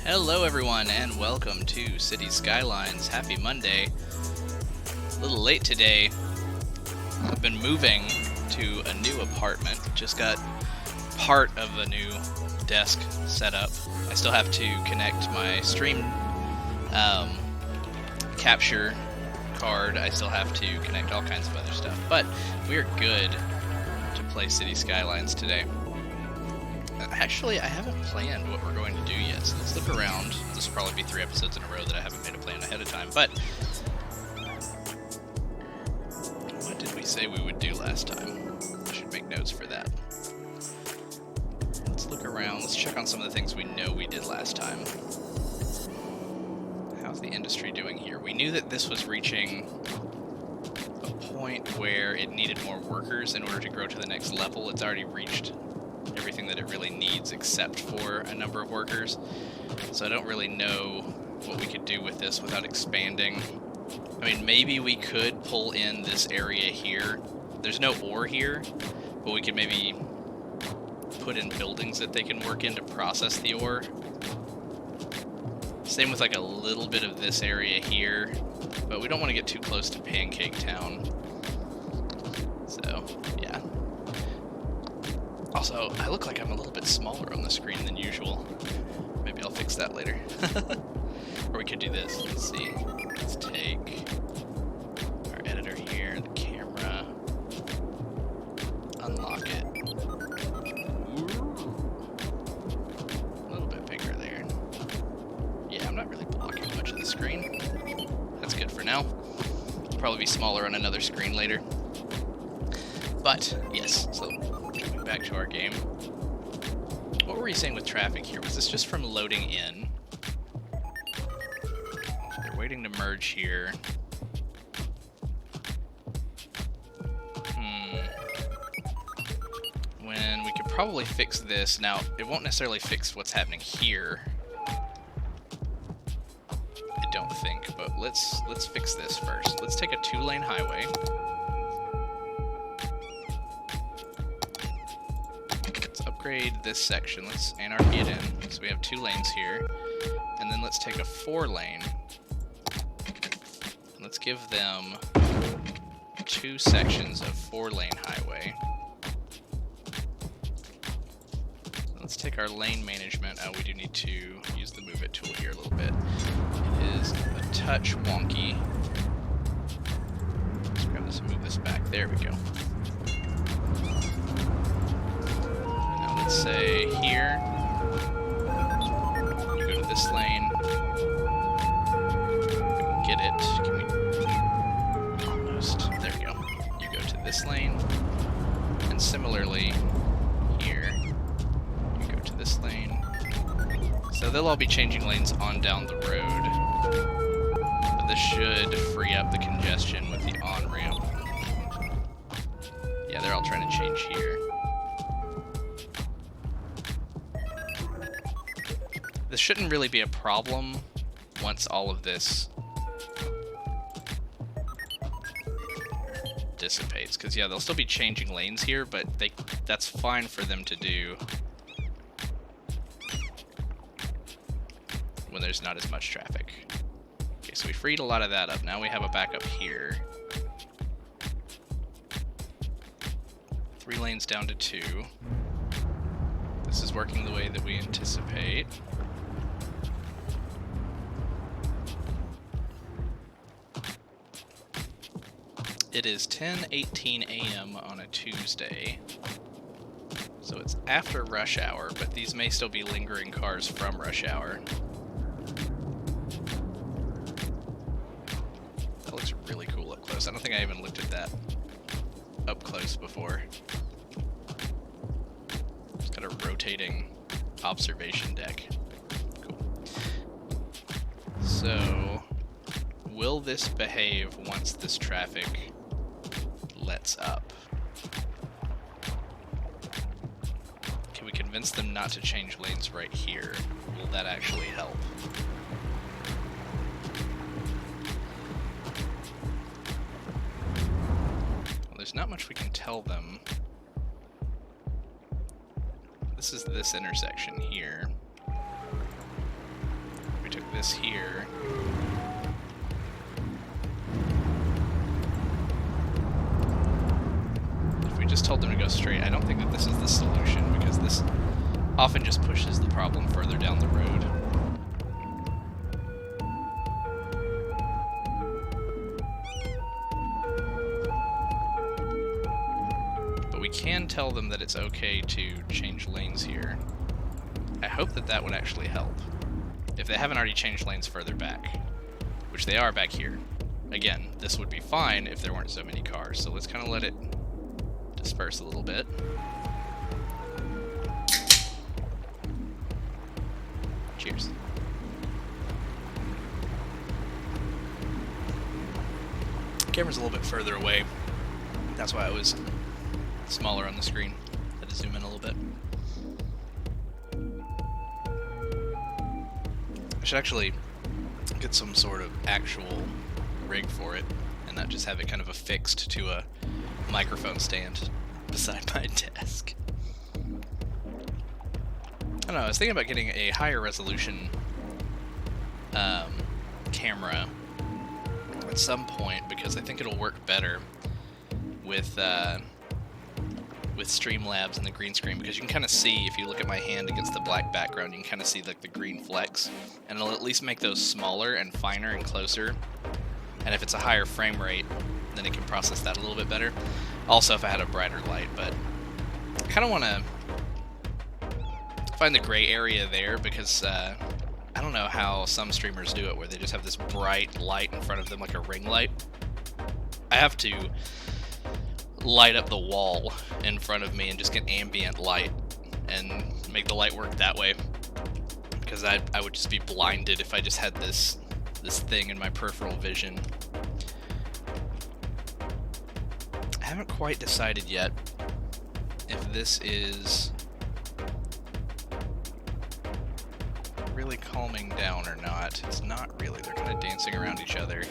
Hello everyone and welcome to City Skylines. Happy Monday. A little late today. I've been moving to a new apartment. Just got part of a new desk set up. I still have to connect my stream capture card. I still have to connect all kinds of other stuff. But we're good to play City Skylines today. Actually, I haven't planned what we're going to do yet, so let's look around. This will probably be 3 episodes in a row that I haven't made a plan ahead of time, but what did we say we would do last time? I should make notes for that. Let's look around. Let's check on some of the things we know we did last time. How's the industry doing here? We knew that this was reaching a point where it needed more workers in order to grow to the next level. It's already reached everything that it really needs except for a number of workers. So I don't really know what we could do with this without expanding. I mean, maybe we could pull in this area here. There's no ore here, but we could maybe put in buildings that they can work in to process the ore. Same with like a little bit of this area here, but we don't want to get too close to Pancake Town. So, yeah. Also, I look like I'm a little bit smaller on the screen than usual. Maybe I'll fix that later. Or we could do this. Let's see. Let's take our editor here, the camera, unlock it. Ooh. A little bit bigger there. Yeah, I'm not really blocking much of the screen. That's good for now. It'll probably be smaller on another screen later. But, yes, so back to our game. What were we saying with traffic here? Was this just from loading in? They're waiting to merge here. When we could probably fix this. Now, it won't necessarily fix what's happening here. I don't think, but let's fix this first. Let's take a 2-lane highway. Upgrade this section. Let's anarchy it in. So we have 2 lanes here. And then let's take a 4-lane. And let's give them 2 sections of 4-lane highway. Let's take our lane management. Oh, we do need to use the move it tool here a little bit. It is a touch wonky. Let's grab this and move this back. There we go. Let's say here, you go to this lane, get it, can we, almost, there we go, you go to this lane, and similarly, here, you go to this lane, so they'll all be changing lanes on down the road, but this should free up the congestion with the on-ramp. Yeah, they're all trying to change here. This shouldn't really be a problem once all of this dissipates, because yeah, they'll still be changing lanes here, but that's fine for them to do when there's not as much traffic. Okay, so we freed a lot of that up. Now we have a backup here. 3 lanes down to 2. This is working the way that we anticipate. It is 10:18 a.m. on a Tuesday, so it's after rush hour, but these may still be lingering cars from rush hour. That looks really cool up close. I don't think I even looked at that up close before. It's got a rotating observation deck. Cool. So, will this behave once this traffic lets up? Can we convince them not to change lanes right here? Will that actually help? Well, there's not much we can tell them. This is this intersection here. this here. If we just told them to go straight, I don't think that this is the solution, because this often just pushes the problem further down the road. But we can tell them that it's okay to change lanes here. I hope that that would actually help. If they haven't already changed lanes further back, which they are back here. Again, this would be fine if there weren't so many cars, so let's kind of let it disperse a little bit. Cheers. Camera's a little bit further away. That's why it was smaller on the screen. Had to zoom in a little bit. I should actually get some sort of actual rig for it and not just have it kind of affixed to a microphone stand beside my desk. I don't know, I was thinking about getting a higher resolution camera at some point, because I think it'll work better with Streamlabs and the green screen, because you can kind of see, if you look at my hand against the black background, you can kind of see like the green flecks, and it'll at least make those smaller and finer and closer. And if it's a higher frame rate, then it can process that a little bit better. Also, if I had a brighter light, but I kind of want to find the gray area there, because I don't know how some streamers do it, where they just have this bright light in front of them like a ring light. I have to light up the wall in front of me and just get ambient light and make the light work that way, because I would just be blinded if I just had this thing in my peripheral vision. I haven't quite decided yet if this is really calming down or not. It's not really. They're kind of dancing around each other.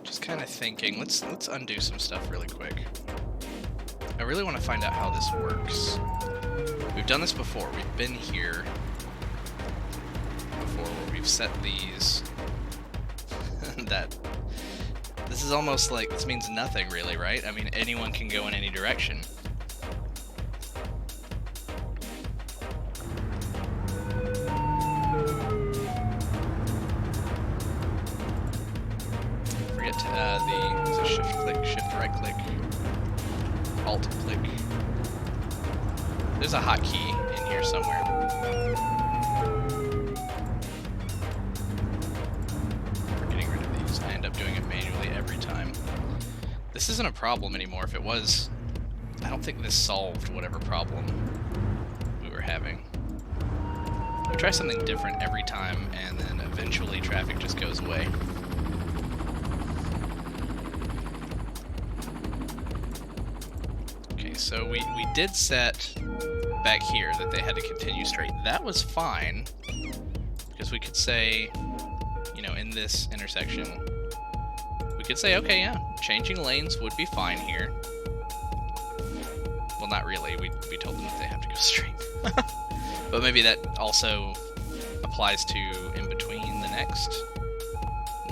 Just kind of thinking. Let's undo some stuff really quick. I really want to find out how this works. We've done this before. We've been here before, where we've set these. This is almost like, this means nothing really, right? I mean, anyone can go in any direction. Forget the shift click, shift right click, alt click. There's a hotkey in here somewhere. I end up doing it manually every time. This isn't a problem anymore. If it was, I don't think this solved whatever problem we were having. We try something different every time, and then eventually traffic just goes away. Okay, so we did set back here that they had to continue straight. That was fine, because we could say, you know, in this intersection, we could say, okay, yeah, changing lanes would be fine here. Well, not really. We told them that they have to go straight. But maybe that also applies to in between the next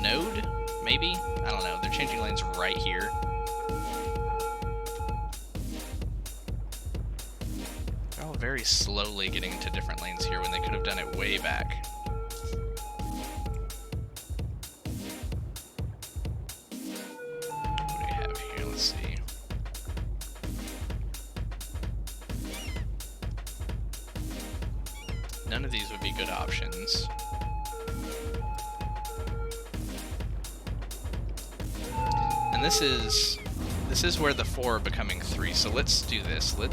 node, maybe? I don't know. They're changing lanes right here. They're all very slowly getting into different lanes here when they could have done it way back. None of these would be good options. And this is where the 4 are becoming 3. So let's do this. Oh,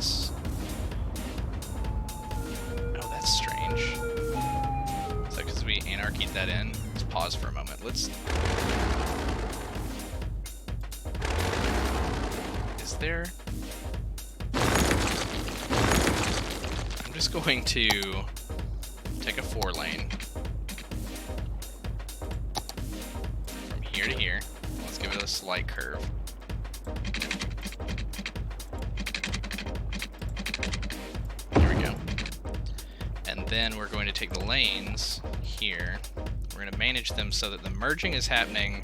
that's strange. Is that because we anarchied that in? Let's pause for a moment. Is there? I'm just going to take a 4 lane from here to here. Let's give it a slight curve. There we go. And then we're going to take the lanes here. We're going to manage them so that the merging is happening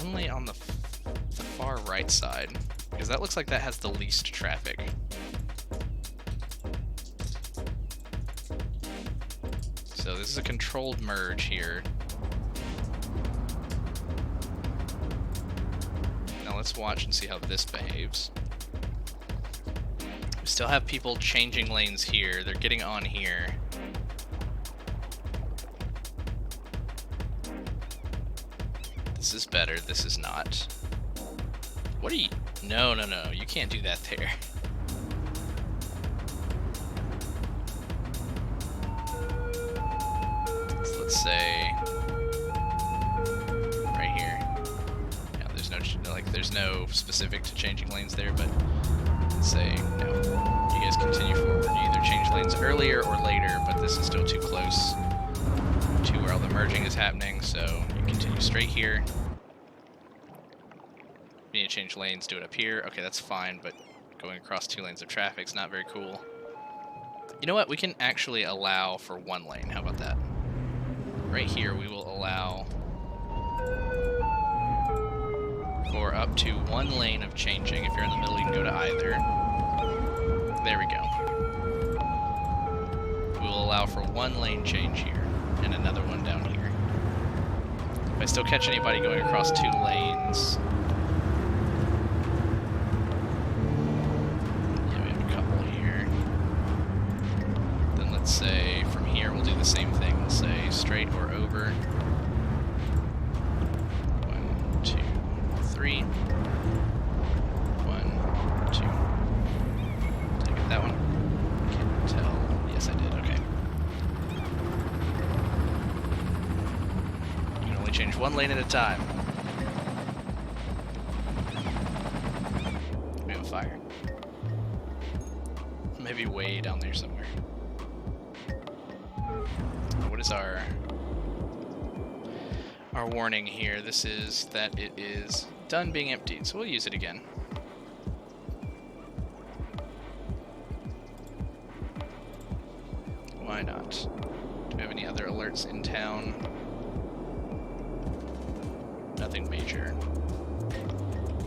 only on the far right side, because that looks like that has the least traffic. So this is a controlled merge here. Now let's watch and see how this behaves. We still have people changing lanes here. They're getting on here. This is better. This is not. What are you? No, no, no. You can't do that there. So let's say right here. Yeah, there's no specific to changing lanes there, but let's say no. You guys continue forward. You either change lanes earlier or later, but this is still too close to where all the merging is happening, so you continue straight here. You need to change lanes, do it up here. Okay, that's fine, but going across 2 lanes of traffic is not very cool. You know what? We can actually allow for 1 lane. How about that? Right here, we will allow for up to 1 lane of changing. If you're in the middle, you can go to either. There we go. We will allow for 1 lane change here, and another one down here. If I still catch anybody going across 2 lanes... say from here we'll do the same thing. We'll say straight or over. 1, 2, 3. 1, 2. Did I get that one? Can't tell. Yes, I did. Okay. You can only change 1 lane at a time. We have a fire. Maybe way down there somewhere. What is our warning here? This is that it is done being emptied, so we'll use it again. Why not? Do we have any other alerts in town? Nothing major.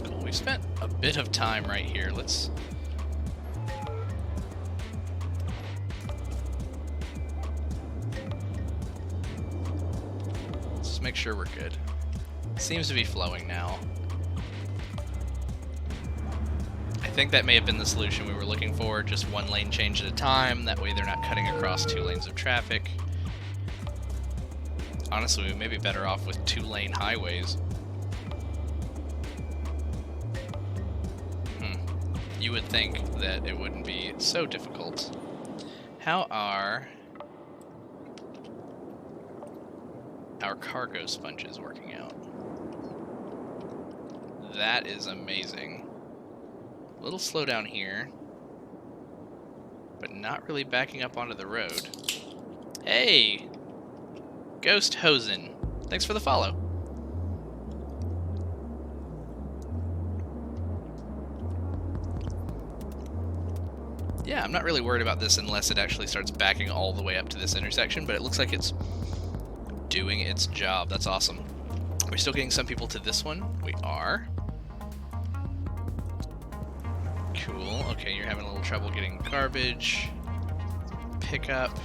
Cool. We've spent a bit of time right here. Let's make sure we're good. Seems to be flowing now. I think that may have been the solution we were looking for, just 1 lane change at a time, that way they're not cutting across 2 lanes of traffic. Honestly, we may be better off with 2 lane highways. You would think that it wouldn't be so difficult. How are our cargo sponges working out? That is amazing. A little slow down here, but not really backing up onto the road. Hey! Ghost Hosen. Thanks for the follow. Yeah, I'm not really worried about this unless it actually starts backing all the way up to this intersection, but it looks like it's doing its job. That's awesome. Are we still getting some people to this one? We are. Cool. Okay, you're having a little trouble getting garbage. Pickup.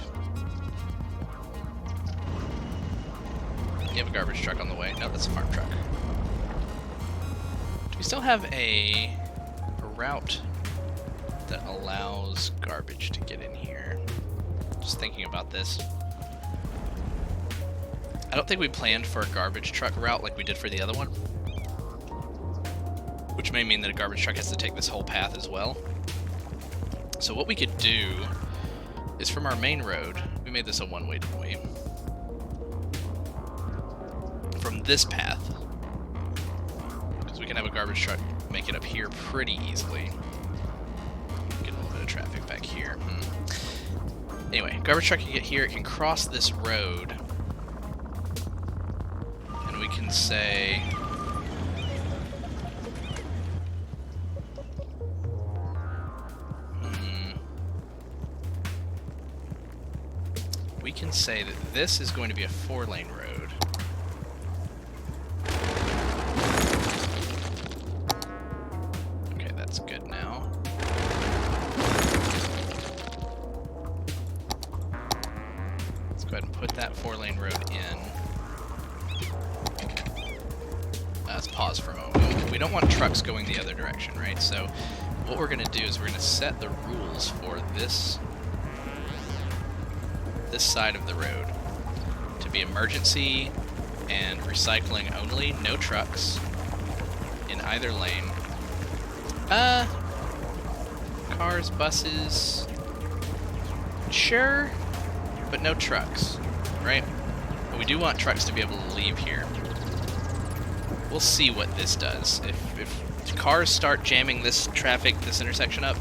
You have a garbage truck on the way. No, that's a farm truck. Do we still have a route that allows garbage to get in here? Just thinking about this. I don't think we planned for a garbage truck route like we did for the other one, which may mean that a garbage truck has to take this whole path as well. So what we could do is from our main road, we made this a one-way, didn't we? From this path, because we can have a garbage truck make it up here pretty easily. Get a little bit of traffic back here. Anyway, garbage truck can get here, it can cross this road, and we can say we can say that this is going to be a 4-lane road. Okay, that's good now. Let's go ahead and put that 4-lane road in. Let's pause for a moment. We don't want trucks going the other direction, right? So what we're going to do is we're going to set the rules for this side of the road to be emergency and recycling only, no trucks in either lane. Cars, buses, sure, but no trucks, right? But we do want trucks to be able to leave here. We'll see what this does. If cars start jamming this traffic, this intersection up,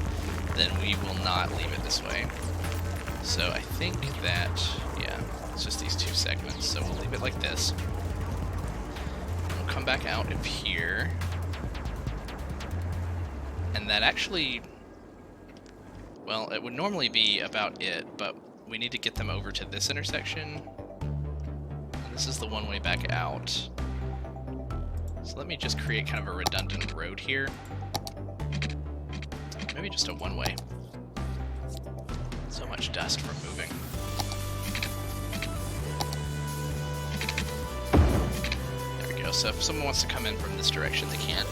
then we will not leave it this way. So I think that, yeah, it's just these 2 segments. So we'll leave it like this. We'll come back out of here. And that actually, well, it would normally be about it, but we need to get them over to this intersection. And this is the one way back out. So let me just create kind of a redundant road here. Maybe just a one-way. So much dust from moving. There we go. So if someone wants to come in from this direction, they can.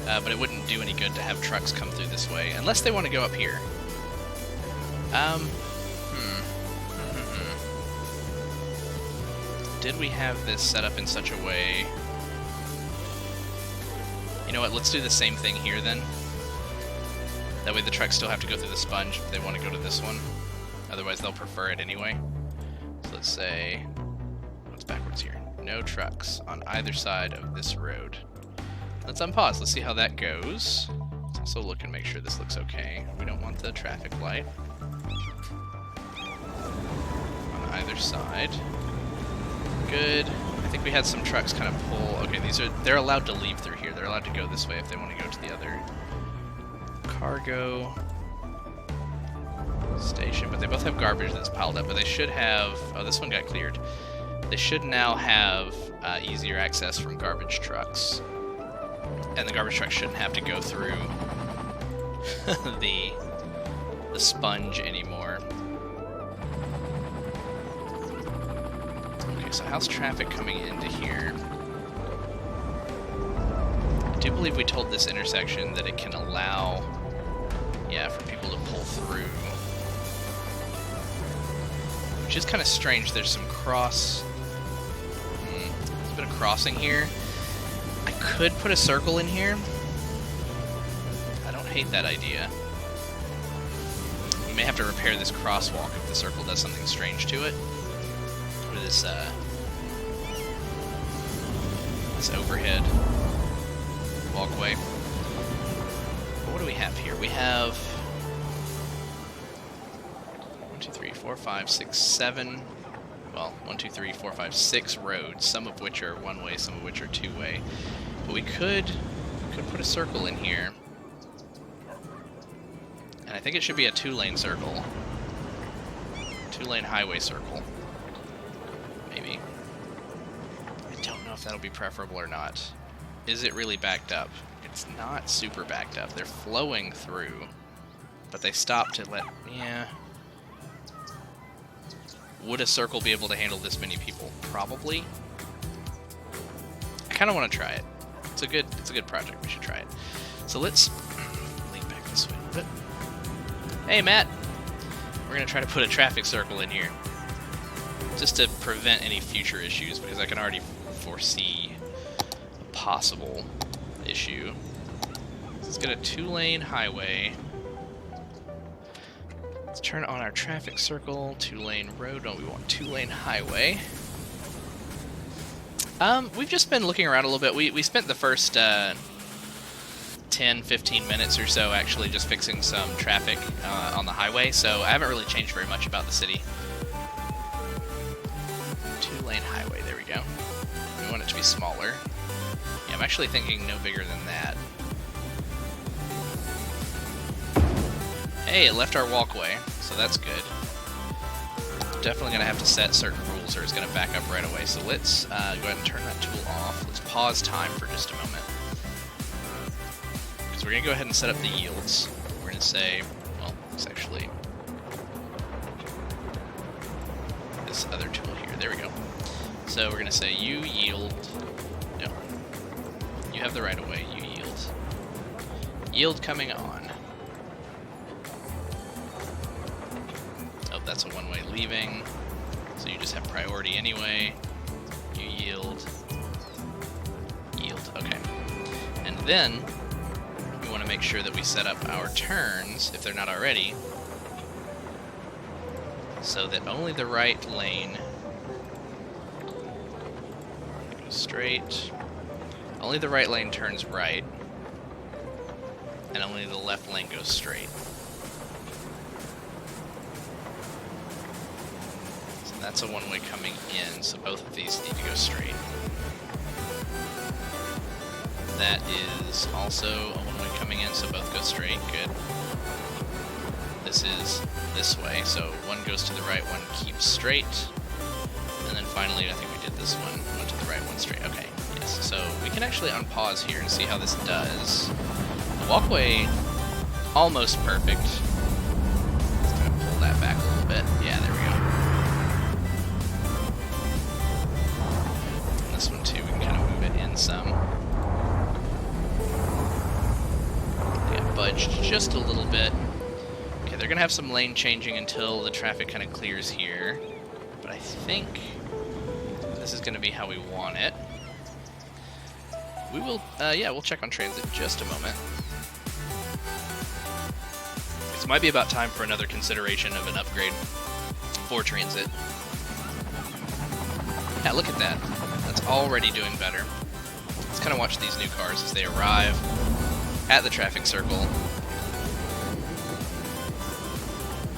But it wouldn't do any good to have trucks come through this way, unless they want to go up here. Did we have this set up in such a way? You know what, let's do the same thing here then. That way the trucks still have to go through the sponge if they want to go to this one. Otherwise they'll prefer it anyway. So let's say, what's backwards here? No trucks on either side of this road. Let's unpause, let's see how that goes. Let's also look and make sure this looks okay. We don't want the traffic light on either side. Good. I think we had some trucks kind of pull. Okay, they're allowed to leave through here. They're allowed to go this way if they want to go to the other cargo station, but they both have garbage that's piled up, but they should have, oh, this one got cleared. They should now have easier access from garbage trucks. And the garbage trucks shouldn't have to go through the sponge anymore. Okay, so how's traffic coming into here? I do believe we told this intersection that it can allow, yeah, for people to pull through. Which is kind of strange. There's some there's a bit of crossing here. I could put a circle in here. I don't hate that idea. We may have to repair this crosswalk if the circle does something strange to it. Or this overhead walkway. But what do we have here? We have 1, 2, 3, 4, 5, 6, 7. Well, 1, 2, 3, 4, 5, 6 roads, some of which are one-way, some of which are two-way. But we could put a circle in here. And I think it should be a 2-lane circle. 2-lane highway circle. Maybe. I don't know if that'll be preferable or not. Is it really backed up? It's not super backed up. They're flowing through. But they stopped to let... yeah... Would a circle be able to handle this many people? Probably. I kind of want to try it. It's a good project. We should try it. So let's lean back this way a little bit. Hey, Matt. We're going to try to put a traffic circle in here. Just to prevent any future issues, because I can already foresee a possible issue. Let's get a 2-lane highway. Let's turn on our traffic circle, 2-lane road. No, we want 2-lane highway. We've just been looking around a little bit. We spent the first 10, 15 minutes or so actually just fixing some traffic on the highway, so I haven't really changed very much about the city. 2-lane highway, there we go. We want it to be smaller. Yeah, I'm actually thinking no bigger than that. Hey, it left our walkway, so that's good. definitely going to have to set certain rules or it's going to back up right away. So let's go ahead and turn that tool off. Let's pause time for just a moment. Because we're going to go ahead and set up the yields. We're going to say, well, it's actually this other tool here. There we go. So we're going to say you yield. No. You have the right of way. You yield. Yield coming on. That's a one-way leaving, so you just have priority anyway. You yield, okay. And then we want to make sure that we set up our turns, if they're not already, so that only the right lane goes straight, only the right lane turns right, and only the left lane goes straight. That's a one-way coming in, so both of these need to go straight. That is also a one-way coming in, so both go straight. Good. This is this way, so one goes to the right, one keeps straight. And then finally, I think we did this one to the right, one straight. Okay, yes. So we can actually unpause here and see how this does. The walkway, almost perfect. Let's kind of pull that back a little bit. Yeah, there we go. This one too, we can kind of move it in some. Yeah, budged just a little bit. Okay, they're gonna have some lane changing until the traffic kind of clears here. But I think this is gonna be how we want it. We will, yeah, we'll check on transit in just a moment. This might be about time for another consideration of an upgrade for transit. Yeah, look at that. That's already doing better. Let's kind of watch these new cars as they arrive at the traffic circle.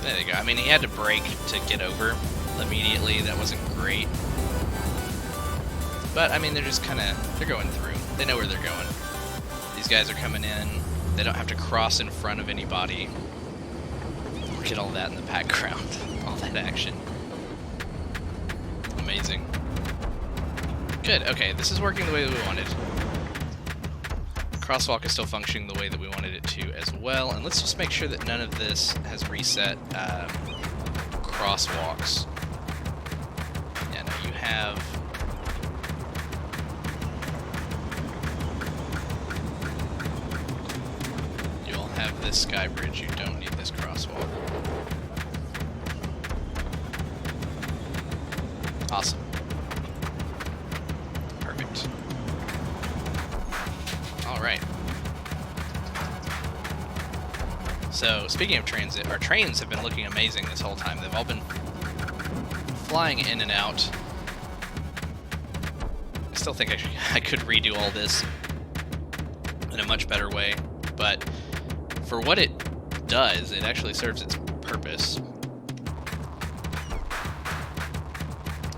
There they go. I mean, he had to brake to get over immediately. That wasn't great. But, I mean, they're just kind of, they're going through. They know where they're going. These guys are coming in. They don't have to cross in front of anybody. Look at all that in the background. All that action. Amazing. Good, okay, this is working the way that we wanted. Crosswalk is still functioning the way that we wanted it to as well, and let's just make sure that none of this has reset crosswalks. Yeah, no, you have... You'll have this sky bridge, you don't need this crosswalk. Awesome. Alright. So, speaking of transit, our trains have been looking amazing this whole time. They've all been flying in and out. I still think I could redo all this in a much better way, but for what it does, it actually serves its purpose.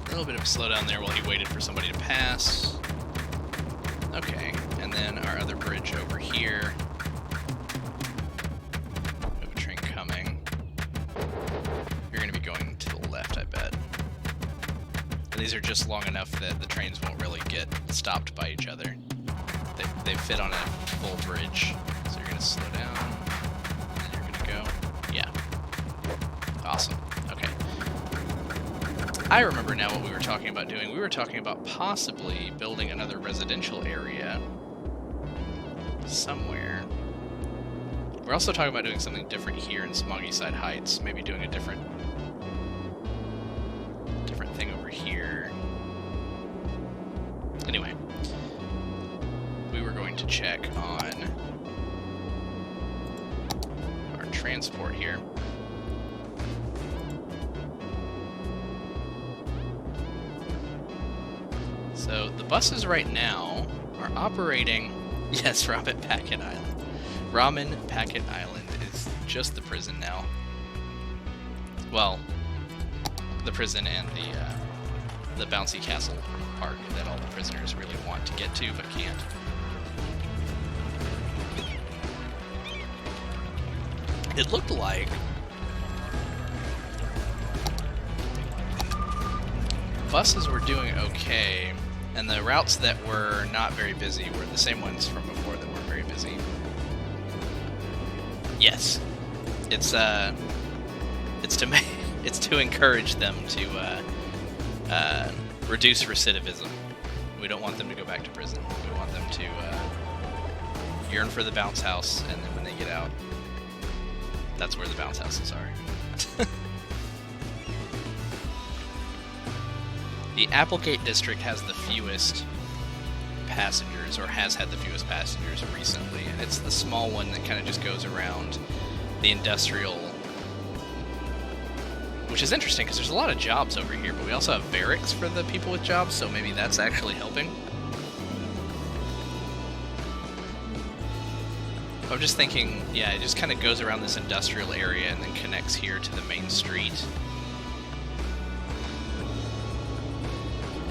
A little bit of a slowdown there while he waited for somebody to pass. Okay, and then our other bridge over here. We have a train coming. You're going to be going to the left, I bet. And these are just long enough that the trains won't really get stopped by each other. They fit on a full bridge. So you're going to slow down, and then you're going to go. Yeah. Awesome. Okay. I remember now what we were talking about doing. We were talking about possibly building another residential area somewhere. We're also talking about doing something different here in Smoggy Side Heights. Maybe doing a different thing over here. Anyway, we were going to check on our transport here. So the buses right now are operating, yes, Ramen Packet Island. Ramen Packet Island is just the prison now. Well, the prison and the bouncy castle park that all the prisoners really want to get to but can't. It looked like buses were doing okay, and the routes that were not very busy were the same ones from before that weren't very busy. Yes, it's to it's to encourage them to reduce recidivism. We don't want them to go back to prison. We want them to yearn for the bounce house, and then when they get out, that's where the bounce houses are. The Applegate district has the fewest passengers, or has had the fewest passengers recently, and it's the small one that kind of just goes around the industrial, which is interesting because there's a lot of jobs over here, but we also have barracks for the people with jobs, so maybe that's actually helping. I'm just thinking, yeah, it just kind of goes around this industrial area and then connects here to the main street.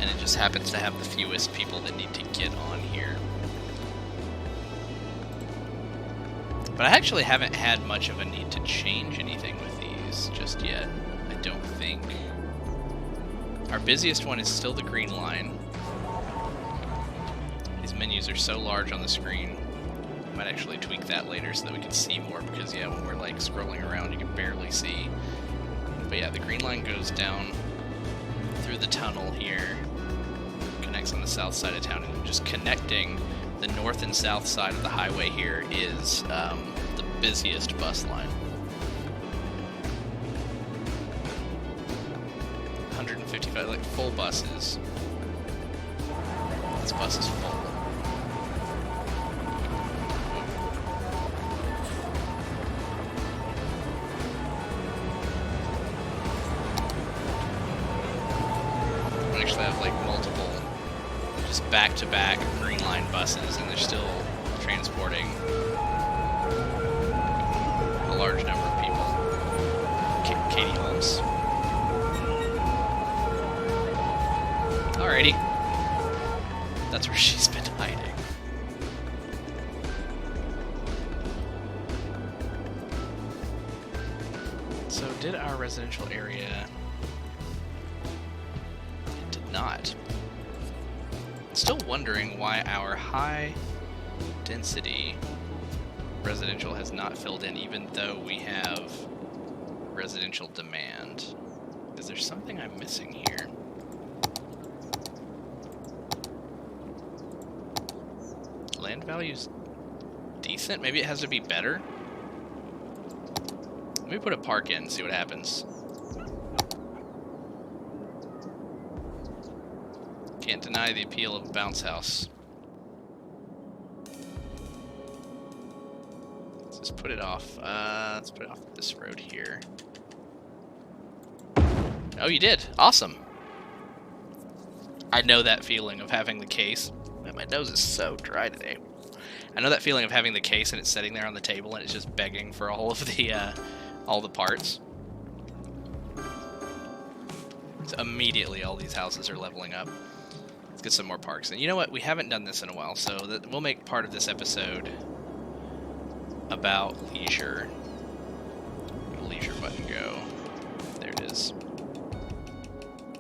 And it just happens to have the fewest people that need to get on here. But I actually haven't had much of a need to change anything with these just yet, I don't think. Our busiest one is still the green line. These menus are so large on the screen. I might actually tweak that later so that we can see more, because yeah, when we're like scrolling around you can barely see. But yeah, the green line goes down through the tunnel here, connects on the south side of town, and just connecting the north and south side of the highway here is the busiest bus line. 155, like full buses. This bus is full. We actually have like multiple, just back-to-back green line buses, and they're still transporting a large number of people. Katie Holmes. Alrighty. That's where she's been hiding. So did our residential area... It did not. Still wondering why our high density residential has not filled in, even though we have residential demand. Is there something I'm missing here? Land value's decent. Maybe it has to be better. Let me put a park in and see what happens. Can't deny the appeal of a bounce house. Let's just put it off. Let's put it off this road here. Oh, you did. Awesome. I know that feeling of having the case. Man, my nose is so dry today. I know that feeling of having the case and it's sitting there on the table and it's just begging for all of the all the parts. So immediately all these houses are leveling up. Let's get some more parks. And you know what? We haven't done this in a while, so we'll make part of this episode about leisure. Where did the leisure button go? There it is.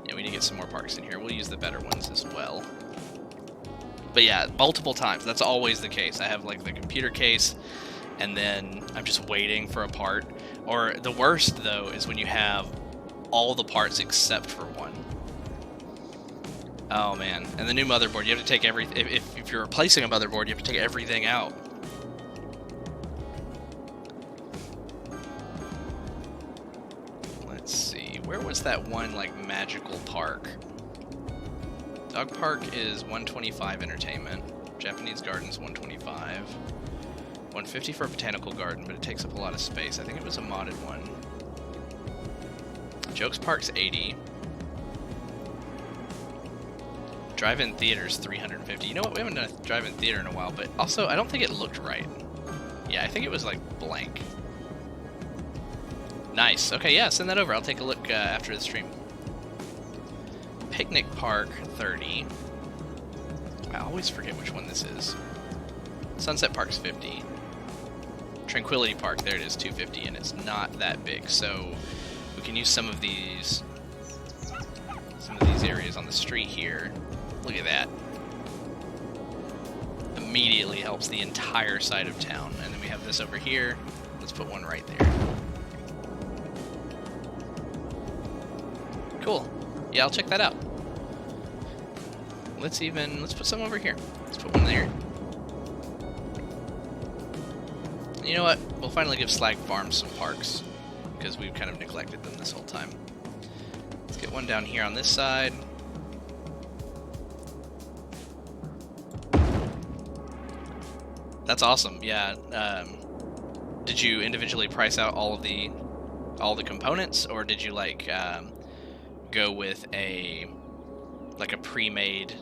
Yeah, we need to get some more parks in here. We'll use the better ones as well. But yeah, multiple times. That's always the case. I have like the computer case, and then I'm just waiting for a part. Or the worst, though, is when you have all the parts except for one. Oh man, and the new motherboard, you have to take everything. If you're replacing a motherboard, you have to take everything out. Let's see, where was that one like magical park? Dog Park is 125 entertainment. Japanese Garden's 125. 150 for a botanical garden, but it takes up a lot of space. I think it was a modded one. Jokes Park's 80. Drive-in theater's 350. You know what? We haven't done a drive-in theater in a while, but also I don't think it looked right. Yeah, I think it was like blank. Nice. Okay, yeah, send that over. I'll take a look after the stream. Picnic Park 30. I always forget which one this is. Sunset Park's 50. Tranquility Park, there it is, 250, and it's not that big, so we can use some of these some of these areas on the street here. Look at that. Immediately helps the entire side of town. And then we have this over here. Let's put one right there. Cool. Yeah, I'll check that out. Let's put some over here. Let's put one there. You know what? We'll finally give Slag Farms some parks, because we've kind of neglected them this whole time. Let's get one down here on this side. That's awesome. Yeah. Did you individually price out all the components, or did you like go with a pre-made,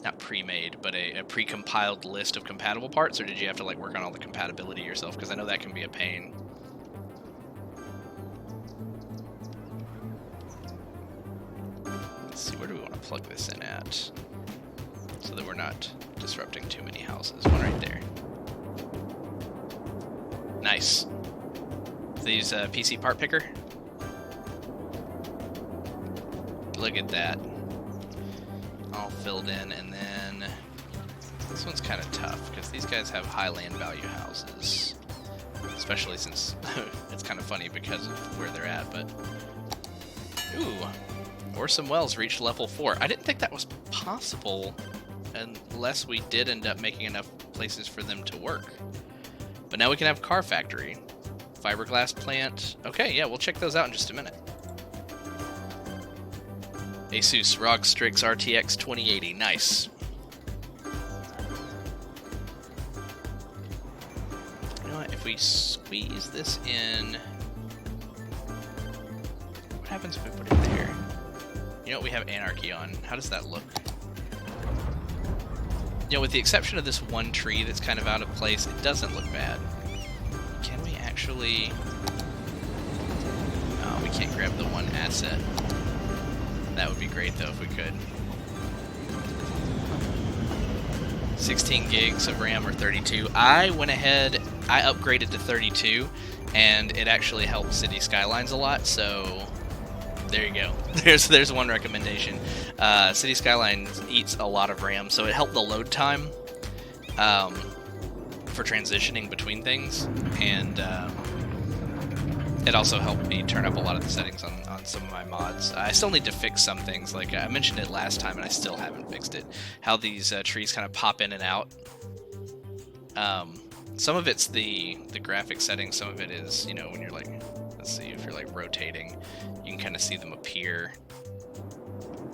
not pre-made, but a pre-compiled list of compatible parts, or did you have to like work on all the compatibility yourself? Because I know that can be a pain. Let's see, where do we want to plug this in at, so that we're not disrupting too many houses? One right there. Nice. These PC part picker. Look at that. All filled in, and then this one's kind of tough because these guys have high land value houses, especially since it's kind of funny because of where they're at. But ooh, Orson Welles reached level 4. I didn't think that was possible unless we did end up making enough places for them to work. But now we can have car factory, fiberglass plant. Okay, yeah, we'll check those out in just a minute. Asus ROG Strix RTX 2080, nice. You know what, if we squeeze this in, what happens if we put it there? You know what, we have anarchy on. How does that look? You know, with the exception of this one tree that's kind of out of place, it doesn't look bad. Can we actually... Oh, we can't grab the one asset. That would be great, though, if we could. 16 gigs of RAM or 32. I went ahead, I upgraded to 32, and it actually helped City Skylines a lot, so there you go. There's one recommendation. City Skylines eats a lot of RAM, so it helped the load time for transitioning between things, and it also helped me turn up a lot of the settings on some of my mods. I still need to fix some things, like I mentioned it last time and I still haven't fixed it. How these trees kind of pop in and out. Some of it's the graphic settings, some of it is, you know, when you're like, let's see, if you're like rotating, you can kind of see them appear.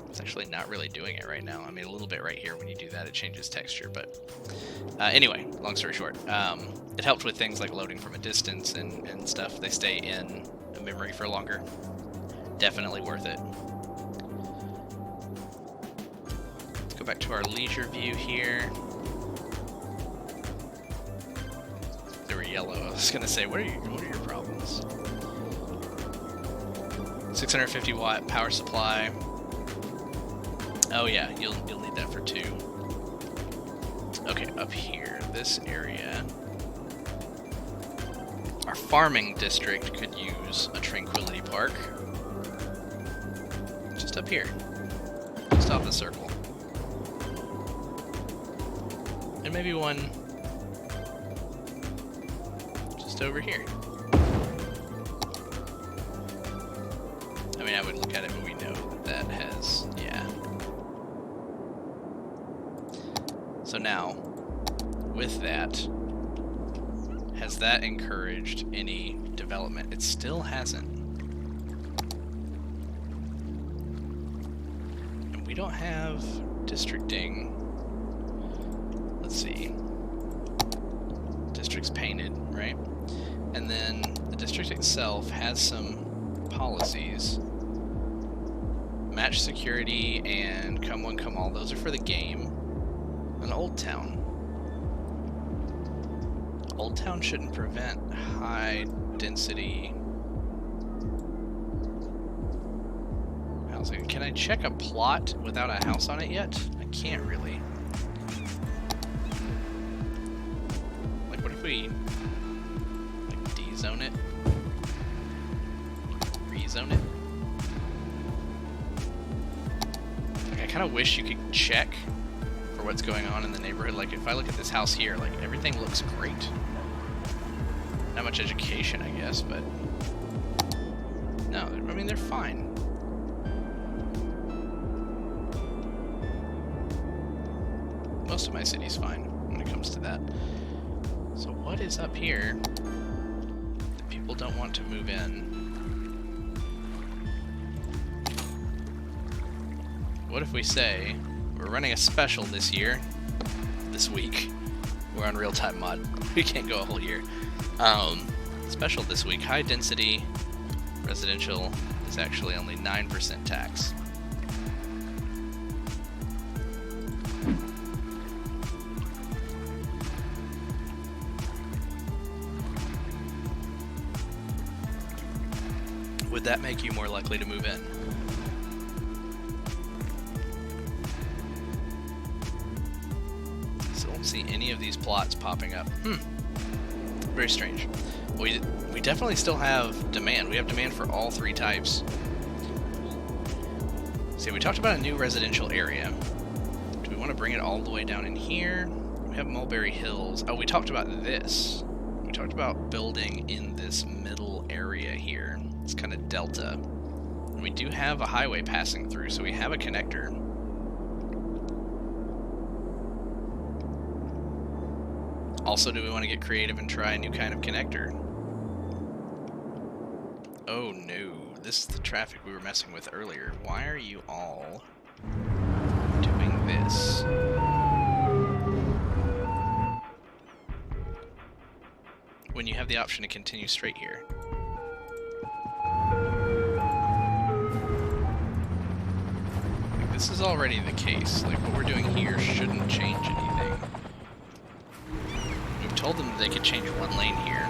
It's actually not really doing it right now. I mean, a little bit right here when you do that, it changes texture, but anyway, long story short, it helped with things like loading from a distance and stuff. They stay in a memory for longer. Definitely worth it. Let's go back to our leisure view here. They were yellow. I was gonna say, what are your problems? 650 watt power supply. Oh yeah, you'll need that for 2. Okay, up here, this area. Our farming district could use a tranquility park. Just up here. Just off the circle. And maybe one just over here. I mean, I would look at it, but we know that has, yeah. So now, with that, has that encouraged any development? It still hasn't. And we don't have districting. Let's see. District's painted, right? And then the district itself has some policies. Match security and come one, come all. Those are for the game. An Old Town. Old Town shouldn't prevent high density housing. Can I check a plot without a house on it yet? I can't really. Like, what if we like de-zone it? Rezone it? kind of wish you could check for what's going on in the neighborhood. Like, if I look at this house here, like, everything looks great. Not much education, I guess, but... No, I mean, they're fine. Most of my city's fine when it comes to that. So what is up here that people don't want to move in? What if we say, we're running a special this year, this week. We're on real-time mod. We can't go a whole year. Special this week, high density residential is actually only 9% tax. Would that make you more likely to move in? Still don't see any of these plots popping up. Very strange. We definitely still have demand. We have demand for all three types. See, we talked about a new residential area. Do we want to bring it all the way down in here? We have Mulberry Hills. Oh, we talked about this. We talked about building in this middle area here. It's kind of delta. And we do have a highway passing through, so we have a connector. Also, do we want to get creative and try a new kind of connector? Oh no, this is the traffic we were messing with earlier. Why are you all doing this? When you have the option to continue straight here. Like, this is already the case. Like, what we're doing here shouldn't change anything. We've told them that they could change one lane here.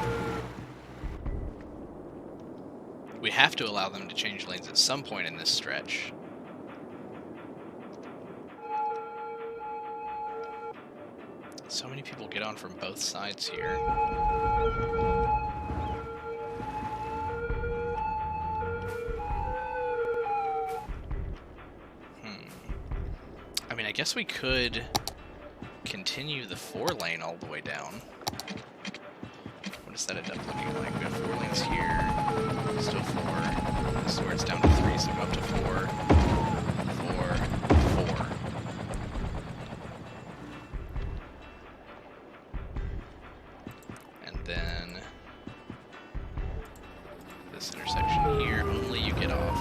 We have to allow them to change lanes at some point in this stretch. So many people get on from both sides here. I mean, I guess we could continue the 4-lane all the way down. What does that end up looking like? We have 4 lanes here. Still 4. This is where it's down to 3, so go up to 4. 4. 4. And then this intersection here, only you get off.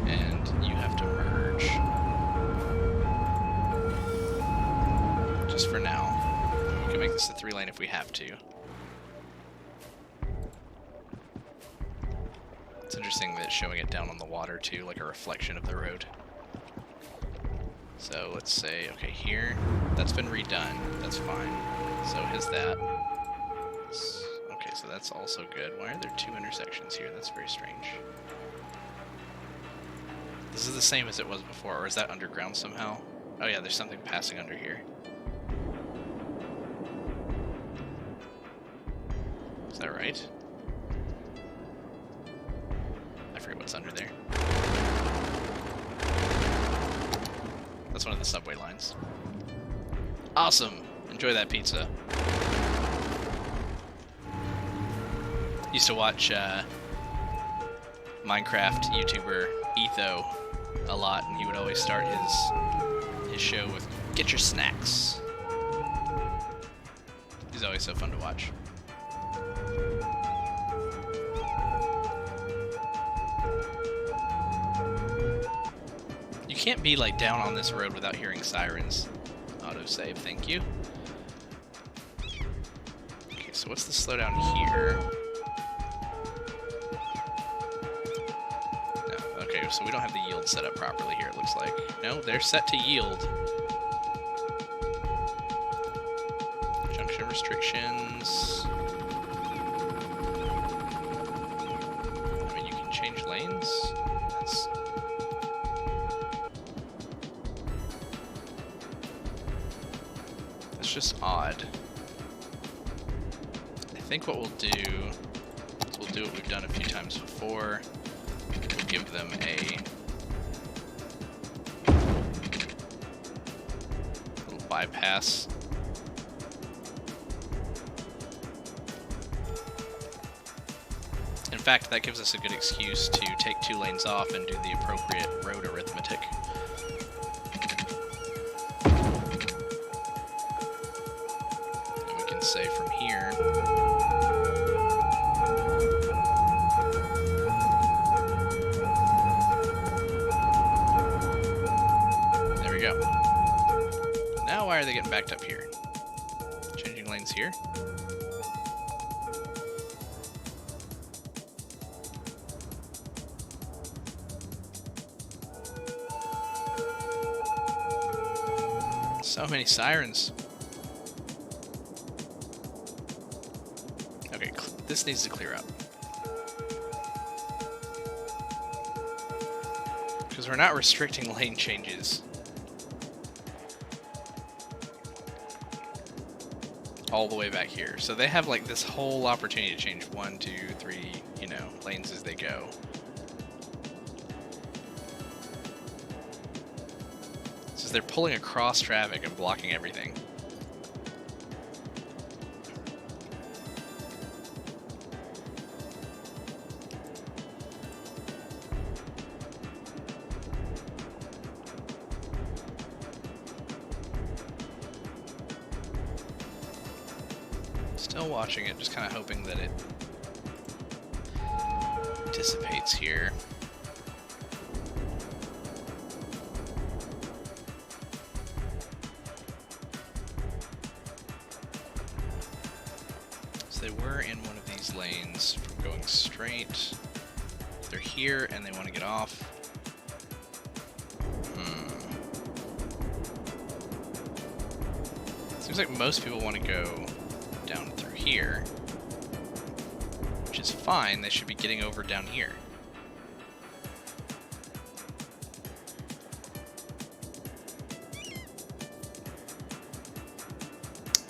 And you have to merge. Just for now. We can make this a 3-lane if we have to. It's interesting that it's showing it down on the water too, like a reflection of the road. So let's say, okay, here, that's been redone, that's fine. So is that. Okay, so that's also good. Why are there 2 intersections here? That's very strange. This is the same as it was before, or is that underground somehow? Oh yeah, there's something passing under here. Is that right? I forget what's under there. That's one of the subway lines. Awesome! Enjoy that pizza. Used to watch Minecraft YouTuber Etho a lot, and he would always start his show with "Get your snacks." He's always so fun to watch. You can't be like down on this road without hearing sirens. Autosave, thank you. Okay, so what's the slowdown here? No, okay, so we don't have the yield set up properly here, it looks like. No, they're set to yield. Junction restrictions. I mean, you can change lanes. That's just odd. I think what we'll do is we'll do what we've done a few times before. give them a little bypass. In fact, that gives us a good excuse to take 2 lanes off and do the appropriate road arithmetic. And we can say from here, there we go. Now why are they getting backed up here? Changing lanes here? So many sirens. Okay, this needs to clear up. Because we're not restricting lane changes all the way back here. So they have like this whole opportunity to change 1, 2, 3, you know, lanes as they go. They're pulling across traffic and blocking everything. Still watching it, just kind of hoping that it dissipates here. They were in one of these lanes from going straight. They're here and they want to get off. Seems like most people want to go down through here, which is fine. They should be getting over down here.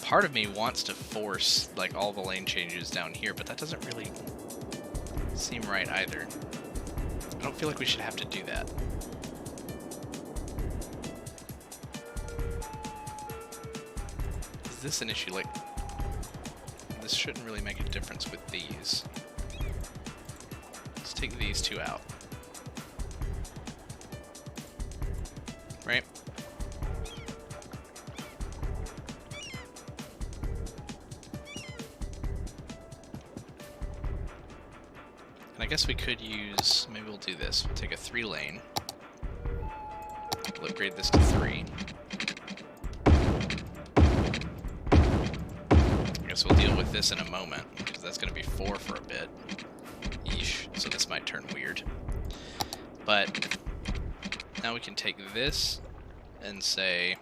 Part of me wants to force like all the lane changes down here, but that doesn't really seem right either. I don't feel like we should have to do that. Is this an issue? Like, this shouldn't really make a difference with these. Let's take these 2 out. Right? I guess we could use, maybe we'll do this. We'll take a 3 lane. We'll upgrade this to 3. I guess we'll deal with this in a moment, because that's going to be 4 for a bit. Yeesh, so this might turn weird. But now we can take this and say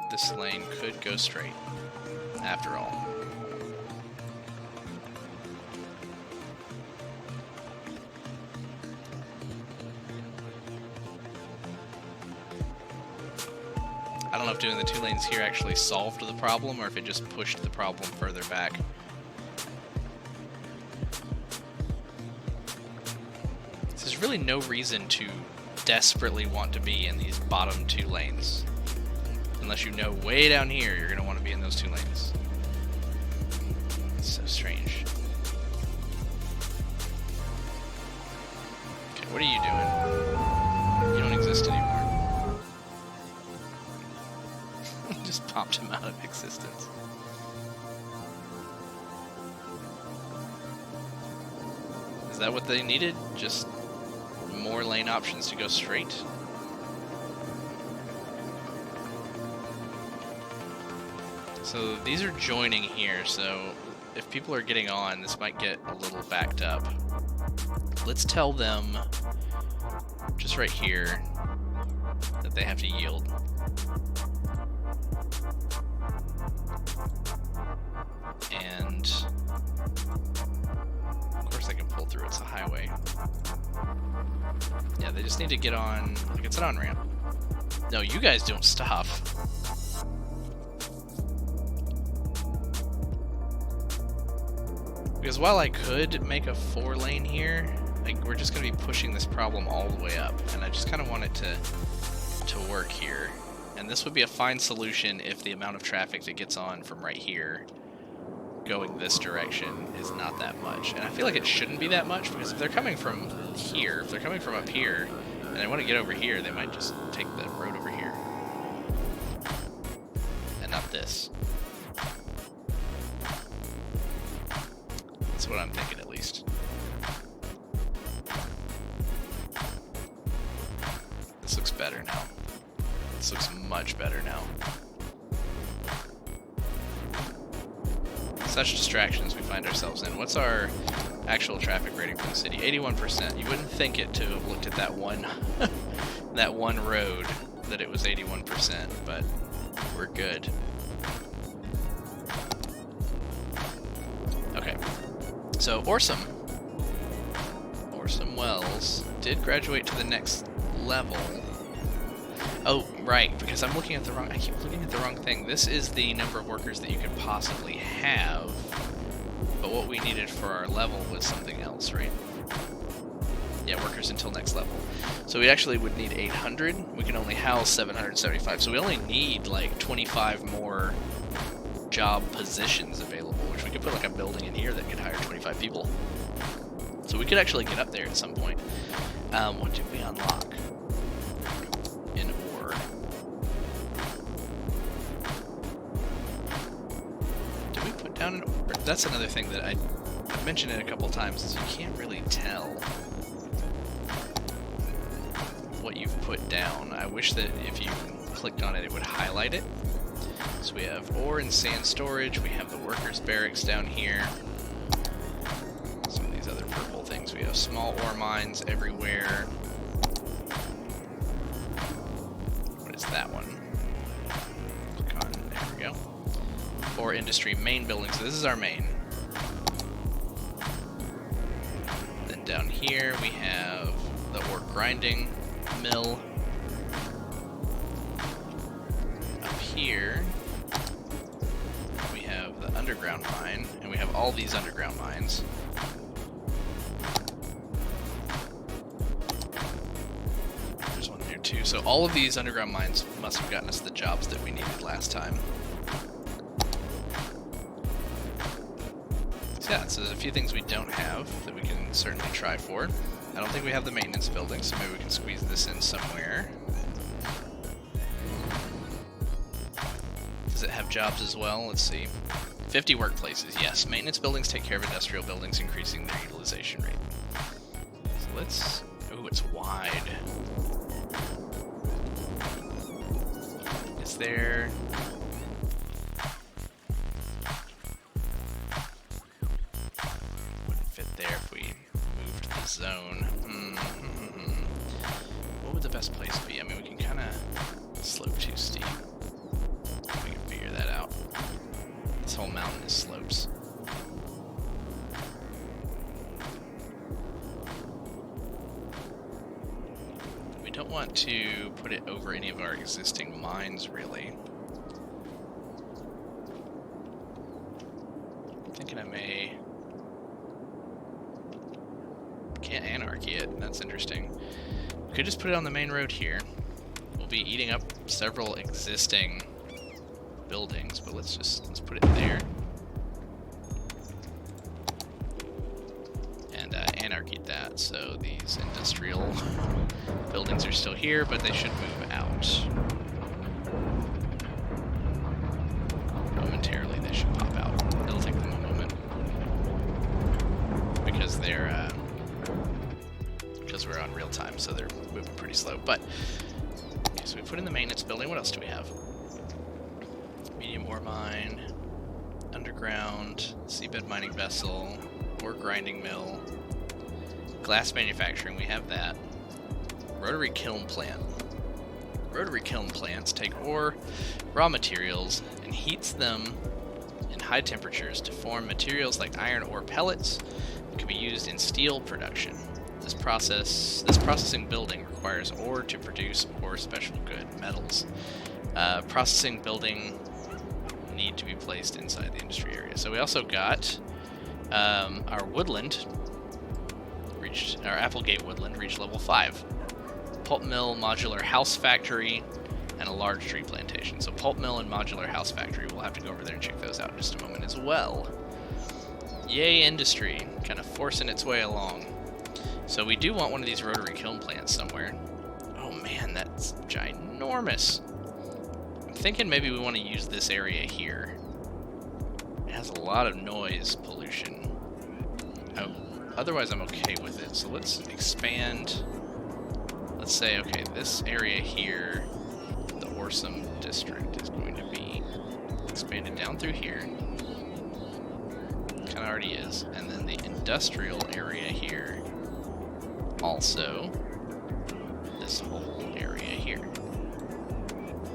this lane could go straight, after all. I don't know if doing the 2 lanes here actually solved the problem or if it just pushed the problem further back. So there's really no reason to desperately want to be in these bottom 2 lanes. Unless you know way down here you're going to want to be in those 2 lanes. It's so strange. Okay, what are you doing? You don't exist anymore. Just popped him out of existence. Is that what they needed? Just more lane options to go straight? So these are joining here, so if people are getting on, this might get a little backed up. Let's tell them, just right here, that they have to yield. And of course I can pull through, it's a highway. Yeah, they just need to get on, like it's an on-ramp. No, you guys don't stop. Because while I could make a 4 lane here, like, we're just going to be pushing this problem all the way up, and I just kind of want it to work here. And this would be a fine solution if the amount of traffic that gets on from right here going this direction is not that much. And I feel like it shouldn't be that much, because if they're coming from here, if they're coming from up here, and they want to get over here, they might just take the road over here. And not this. That's what I'm thinking, at least. This looks better now. This looks much better now. Such distractions we find ourselves in. What's our actual traffic rating for the city? 81%. You wouldn't think it to have looked at that one that one road that it was 81%, but we're good. Okay. So Orsom Wells did graduate to the next level. Oh, right, because I'm looking at the wrong... I keep looking at the wrong thing. This is the number of workers that you could possibly have, but what we needed for our level was something else, right? Yeah, workers until next level. So we actually would need 800. We can only house 775, so we only need, like, 25 more job positions available, which we could put, like, a building in here that could hire 25 people. So we could actually get up there at some point. What did we unlock? In ore. Did we put down an ore? That's another thing that I've mentioned it a couple times, is you can't really tell what you've put down. I wish that if you clicked on it, it would highlight it. So we have ore and sand storage, we have the workers' barracks down here. Some of these other purple things. We have small ore mines everywhere. That one. Click on, there we go. Ore industry main building. So this is our main. Then down here we have the ore grinding mill. Up here we have the underground mine, and we have all these underground mines. Too. So all of these underground mines must have gotten us the jobs that we needed last time. So yeah, so there's a few things we don't have that we can certainly try for. I don't think we have the maintenance building, so maybe we can squeeze this in somewhere. Does it have jobs as well? Let's see. 50 workplaces, yes. Maintenance buildings take care of industrial buildings, increasing their utilization rate. So let's... Ooh, it's wide. There. Wouldn't fit there if we moved the zone. What would the best place be? I mean, we can kind of slope too steep. We can figure that out. This whole mountain is slopes. We don't want to put it over any of our existing mines, really. I'm thinking I may... Can't anarchy it. That's interesting. We could just put it on the main road here. We'll be eating up several existing buildings, but let's put it there. And anarchy that, so these industrial buildings are still here, but they should move out. Momentarily, they should pop out. It'll take them a moment. Because they're, because we're on real time, so they're moving pretty slow. But, okay, so we put in the maintenance building. What else do we have? Medium ore mine, underground, seabed mining vessel, ore grinding mill, glass manufacturing, we have that. Rotary kiln plant. Rotary kiln plants take ore, raw materials, and heats them in high temperatures to form materials like iron ore pellets that can be used in steel production. This processing building requires ore to produce ore special good metals. Processing building need to be placed inside the industry area. So we also got our woodland reached, our Applegate Woodland reached level 5. Pulp mill, modular house factory, and a large tree plantation. So pulp mill and modular house factory, we'll have to go over there and check those out in just a moment as well. Yay, industry, kind of forcing its way along. So we do want one of these rotary kiln plants somewhere. Oh man, that's ginormous. I'm thinking maybe we want to use this area here. It has a lot of noise pollution. Oh, otherwise I'm okay with it. So let's expand. Let's say, okay, this area here, the Orsum district, is going to be expanded down through here. Kind of already is. And then the industrial area here, also this whole area here.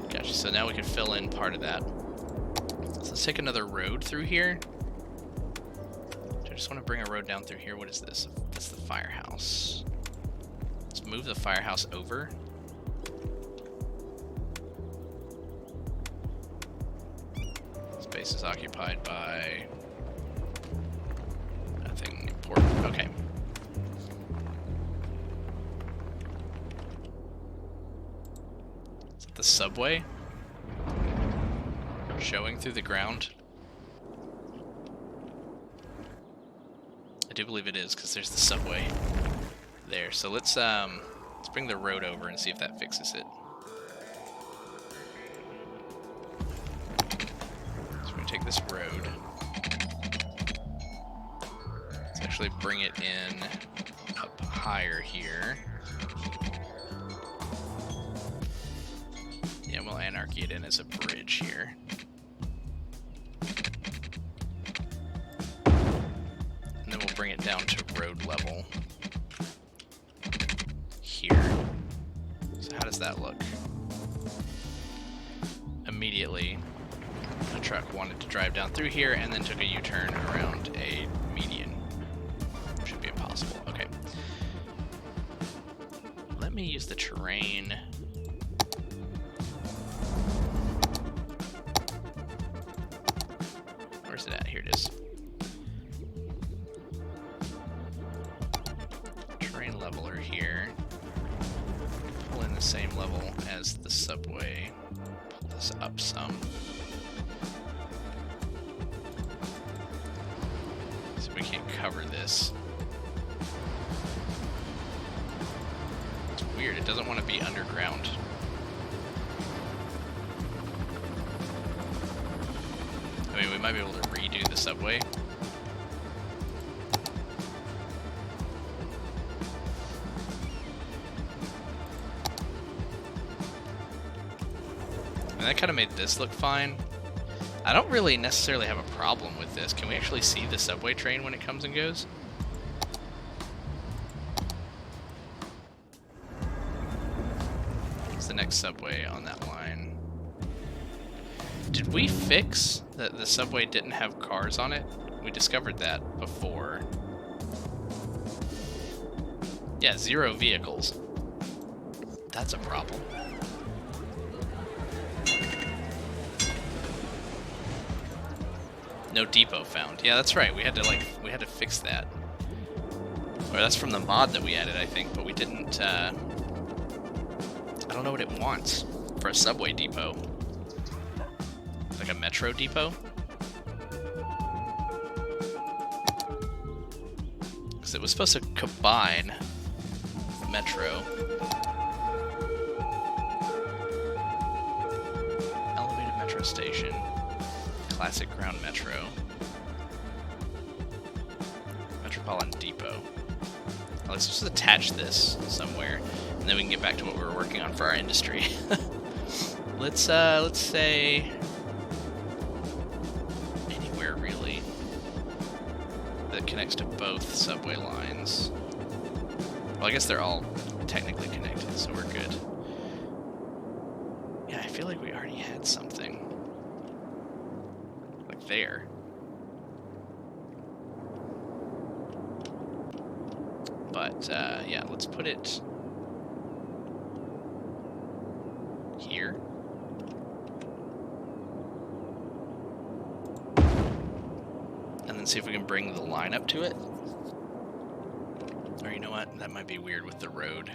Gotcha. So now we can fill in part of that. So let's take another road through here. I just want to bring a road down through here. What is this? That's the firehouse. Let's move the firehouse over. Space is occupied by nothing important. Okay. Is it the subway? Showing through the ground? I do believe it is, because there's the subway there. So let's bring the road over and see if that fixes it. So we're gonna take this road. Let's actually bring it in up higher here. Yeah, we'll anarchy it in as a bridge here. And then we'll bring it down to road level here. So how does that look? Immediately, a truck wanted to drive down through here and then took a U-turn around a median. Should be impossible. Okay. Let me use the terrain. Where's it at? Here it is. Terrain leveler here. Pull in the same level as the subway. Pull this up some. So we can't cover this. It's weird, it doesn't want to be underground. I mean, we might be able to redo the subway. And that kind of made this look fine. I don't really necessarily have a problem with this. Can we actually see the subway train when it comes and goes? What's the next subway on that line? Did we fix that the subway didn't have cars on it? We discovered that before. Yeah, 0 vehicles. That's a problem. No depot found. Yeah, that's right. We had to fix that. Or that's from the mod that we added, I think, but we didn't I don't know what it wants for a subway depot. Like a metro depot? Because it was supposed to combine metro. Elevated metro station. Classic ground metro. Metropolitan depot. Let's just attach this somewhere, and then we can get back to what we were working on for our industry. Let's say anywhere really that connects to both subway lines. Well, I guess they're all technically connected, so we're good. Yeah, I feel like we already had something like there. But yeah, let's put it here. And then see if we can bring the line up to it. Or you know what? That might be weird with the road.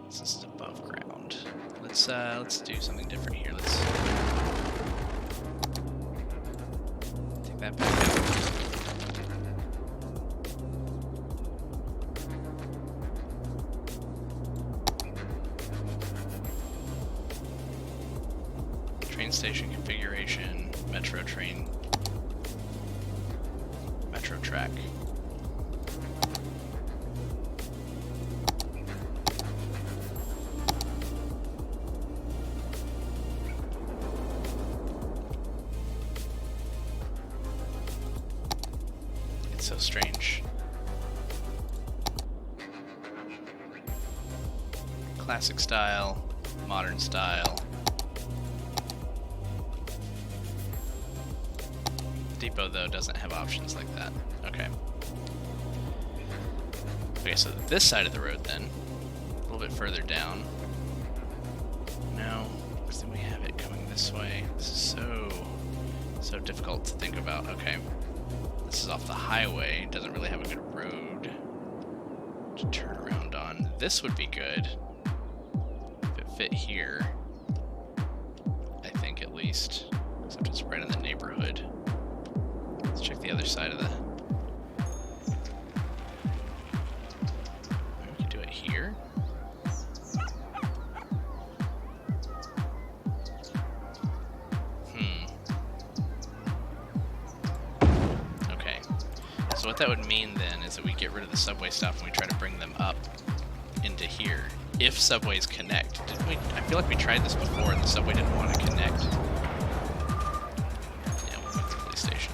This is above ground. Let's do something different here. Let's take that back out. Train station configuration, metro train, metro track. It's so strange. Classic style, modern style. Depot, though, doesn't have options like that. Okay. Okay, so this side of the road, then. A little bit further down. No, because then we have it coming this way. This is so difficult to think about. Okay. This is off the highway. Doesn't really have a good road to turn around on. This would be good. If it fit here. I think, at least. Except it's right in the neighborhood. Let's check the other side of the... Maybe we could do it here. Okay. So what that would mean then is that we get rid of the subway stop and we try to bring them up into here. If subways connect. Didn't we? I feel like we tried this before and the subway didn't want to connect. Yeah, we'll go to the police station.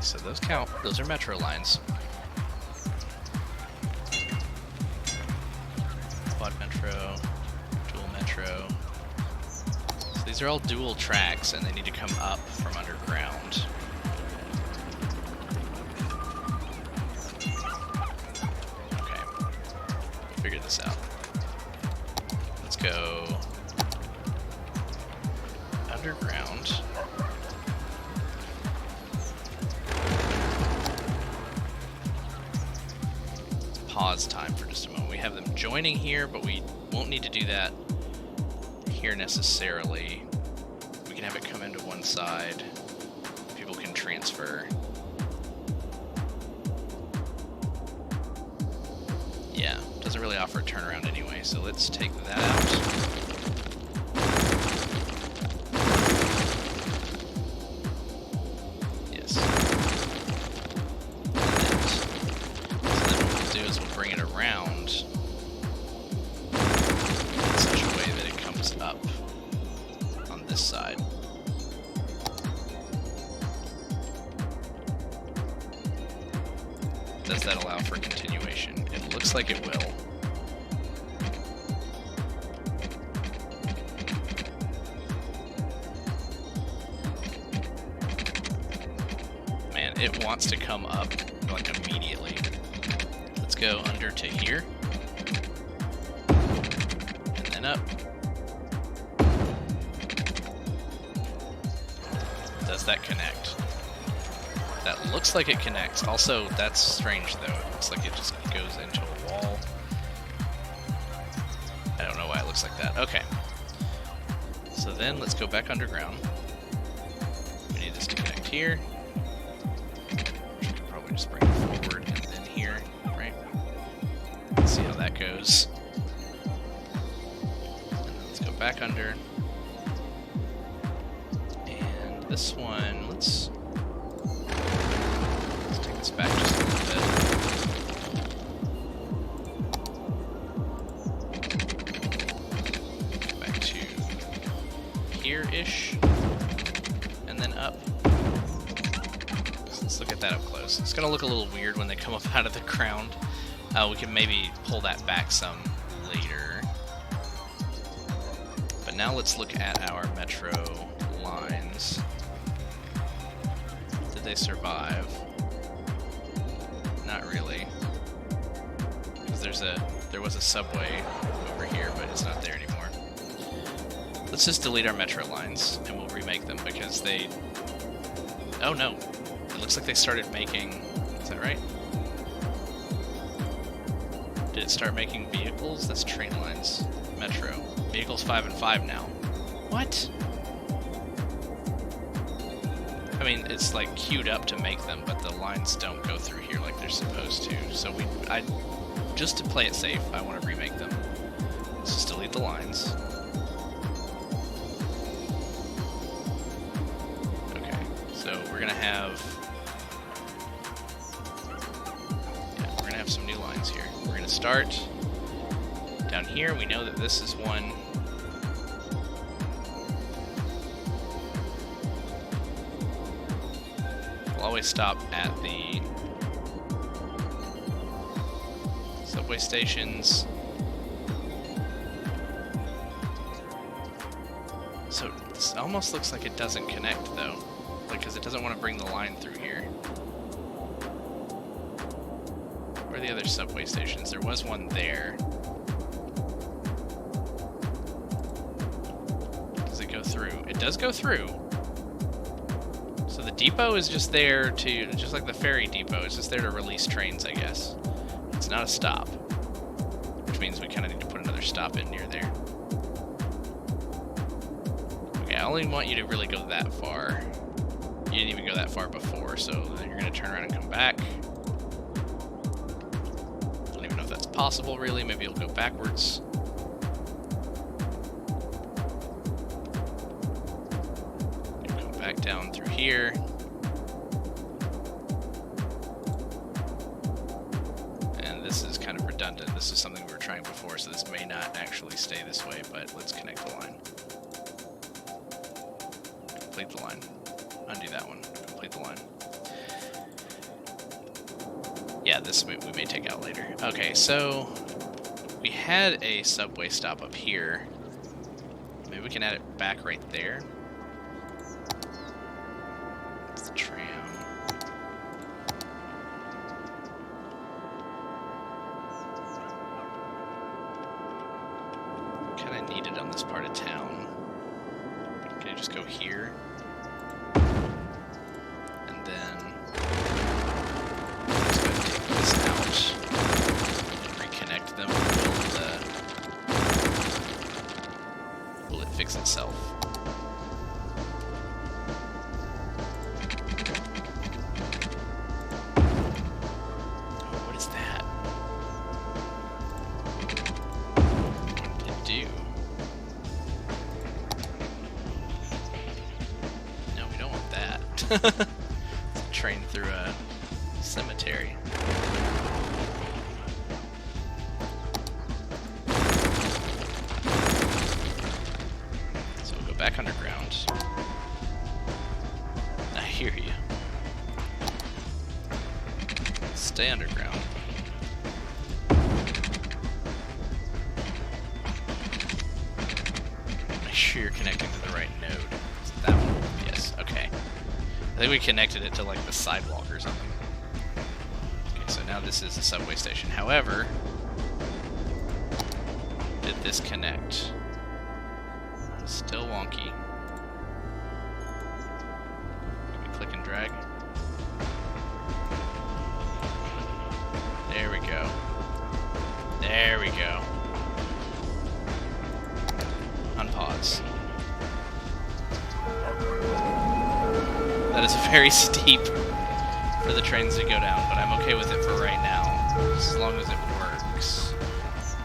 So those count. Those are metro lines. Quad metro, dual metro. So these are all dual tracks and they need to come up from underground. Okay. We'll figure this out. Let's go underground. Pause time for just a moment. We have them joining here, but we won't need to do that here necessarily. We can have it come into one side. People can transfer. Yeah, doesn't really offer a turnaround anyway, so let's take that out. Does that allow for continuation? It looks like it will. Man, it wants to come up like immediately. Let's go under to here. And then up. Does that connect? That looks like it connects. Also, that's strange though. It looks like it just goes into a wall. I don't know why it looks like that. Okay. So then let's go back underground. We need this to connect here. We could probably just bring it forward and then here, right? Let's see how that goes. And then let's go back under. And this one, let's take this back just a little bit. Go back to here-ish, and then up. So let's look at that up close. It's gonna look a little weird when they come up out of the ground. We can maybe pull that back some later. But now let's look at our metro lines. Did they survive? Not really. Because there's a There was a subway over here, but it's not there anymore. Let's just delete our metro lines, and we'll remake them, because they... Oh no. It looks like they started making... Is that right? Did it start making vehicles? That's train lines. Metro. Vehicles 5 and 5 now. What? I mean, it's like queued up to make them, but the lines don't go through here like they're supposed to. So just to play it safe, I want to remake them. Let's just delete the lines. Okay, so we're gonna have some new lines here. We're gonna start down here. We know that this is one. We'll always stop at the subway stations. So this almost looks like it doesn't connect though, because it doesn't want to bring the line through here. Where are the other subway stations? There was one there. Does it go through? It does go through. So the depot is just there to, just like the ferry depot, it's just there to release trains, I guess. It's not a stop, which means we kind of need to put another stop in near there. Okay, I only want you to really go that far. You didn't even go that far before, so then you're going to turn around and come back. Possible, really. Maybe it'll go backwards. Come back down through here. And this is kind of redundant. This is something we were trying before, so this may not actually stay this way, but let's connect the line. Complete the line. Undo that one. Complete the line. Yeah, this we may take out later. Okay, so we had a subway stop up here. Maybe we can add it back right there. It's the tram. Kind of need it on this part of town. Can I just go here? And then reconnect them. Will it fix itself? Oh, what is that? What did it do? No, we don't want that. It's a train through a cemetery. Back underground. I hear you. Stay underground. Make sure you're connecting to the right node. Is it that one? Yes, okay. I think we connected it to like the sidewalk or something. Okay, so now this is the subway station. However, did this connect? Still wonky. Can we click and drag? There we go. There we go. Unpause. That is very steep for the trains to go down, but I'm okay with it for right now, as long as it works.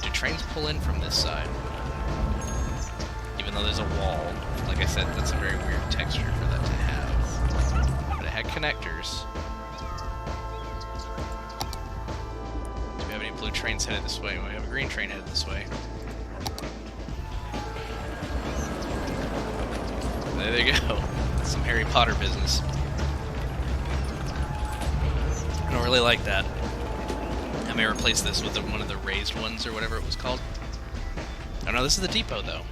Do trains pull in from this side? Even though there's a wall. Like I said, that's a very weird texture for that to have. But it had connectors. Do we have any blue trains headed this way? We have a green train headed this way. There they go. Some Harry Potter business. I don't really like that. I may replace this with one of the raised ones or whatever it was called. Oh no, this is the depot though.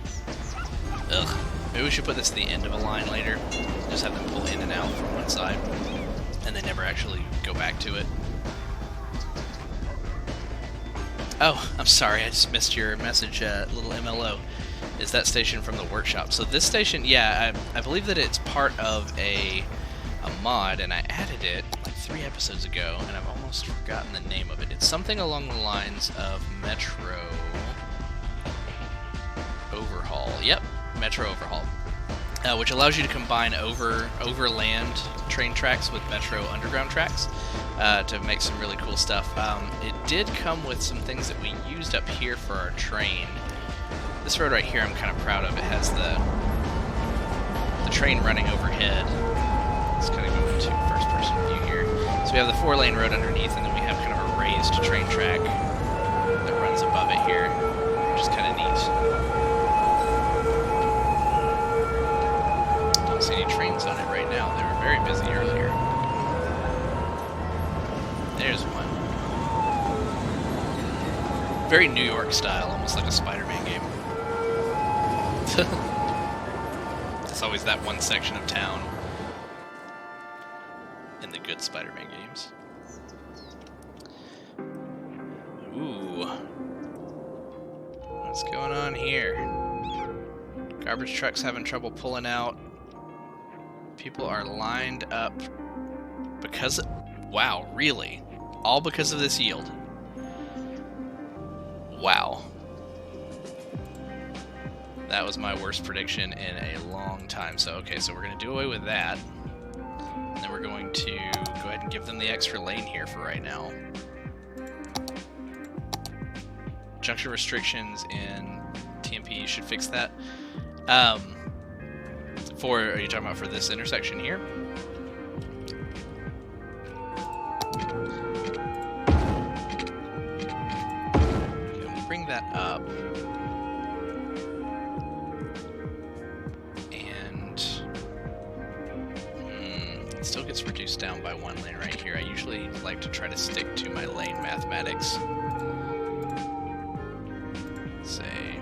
Ugh. Maybe we should put this at the end of a line later. Just have them pull in and out from one side. And they never actually go back to it. Oh, I'm sorry, I just missed your message, little MLO. Is that station from the workshop? So this station, yeah, I believe that it's part of a mod, and I added it like 3 episodes ago, and I've almost forgotten the name of it. It's something along the lines of Metro Overhaul. Yep, Metro Overhaul. Which allows you to combine overland train tracks with Metro underground tracks to make some really cool stuff. It did come with some things that we used up here for our train. This road right here I'm kind of proud of. It has the train running overhead. Let's kind of go into first-person view here. So we have the 4-lane road underneath, and then we have kind of a raised train track that runs above it here, which is kind of neat. Don't see any trains on it right now. They were very busy earlier. There's one. Very New York style, almost like a Spider-Man game. It's always that one section of town in the good Spider-Man games. Ooh. What's going on here? Garbage trucks having trouble pulling out. People are lined up because of... Wow, really? All because of this yield? Wow. That was my worst prediction in a long time. So, okay, so we're going to do away with that. And then we're going to go ahead and give them the extra lane here for right now. Junction restrictions in TMP should fix that. Are you talking about for this intersection here? Okay, we'll bring that up. Still gets reduced down by 1 lane right here. I usually like to try to stick to my lane mathematics. Say,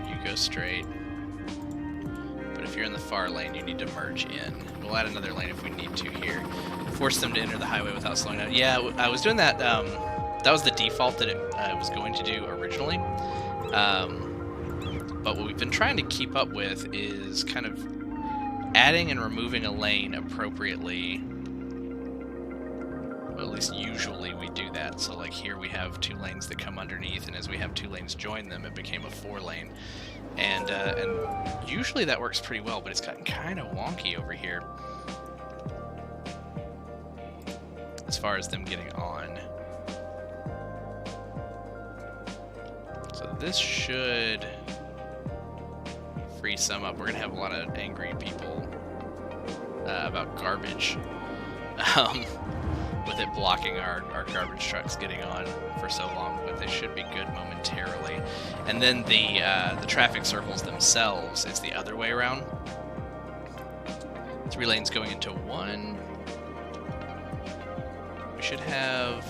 you go straight. But if you're in the far lane, you need to merge in. We'll add another lane if we need to here. Force them to enter the highway without slowing down. Yeah, I was doing that. That was the default that it was going to do originally. But what we've been trying to keep up with is kind of adding and removing a lane appropriately. Well, at least usually we do that. So like here we have 2 lanes that come underneath, and as we have 2 lanes join them, it became a 4-lane. And usually that works pretty well, but it's gotten kind of wonky over here as far as them getting on. So this should free some up. We're gonna have a lot of angry people about garbage with it blocking our garbage trucks getting on for so long, but they should be good momentarily. And then the traffic circles themselves is the other way around. 3 lanes going into 1. We should have...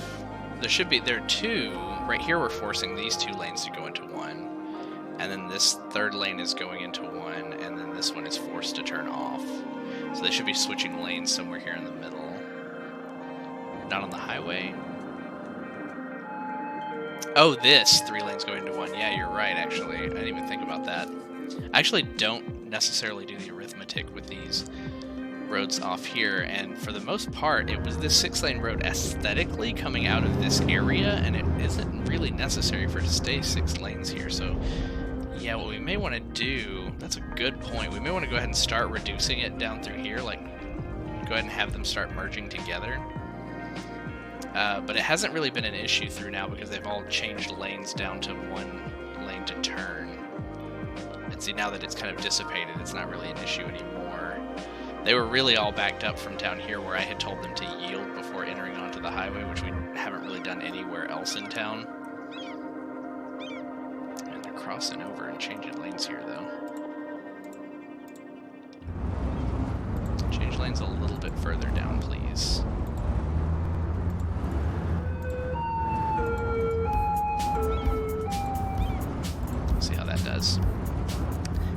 There are 2. Right here we're forcing these 2 lanes to go into 1. And then this 3rd lane is going into 1, and then this one is forced to turn off. So they should be switching lanes somewhere here in the middle. Not on the highway. Oh, this 3 lanes going into 1. Yeah, you're right, actually. I didn't even think about that. I actually don't necessarily do the arithmetic with these roads off here, and for the most part, it was this 6-lane road aesthetically coming out of this area, and it isn't really necessary for it to stay 6 lanes here, so... Yeah, what we may want to do, that's a good point, we may want to go ahead and start reducing it down through here, like, go ahead and have them start merging together. But it hasn't really been an issue through now because they've all changed lanes down to 1 lane to turn. And see, now that it's kind of dissipated, it's not really an issue anymore. They were really all backed up from down here where I had told them to yield before entering onto the highway, which we haven't really done anywhere else in town. Crossing over and changing lanes here, though. Change lanes a little bit further down, please. See how that does.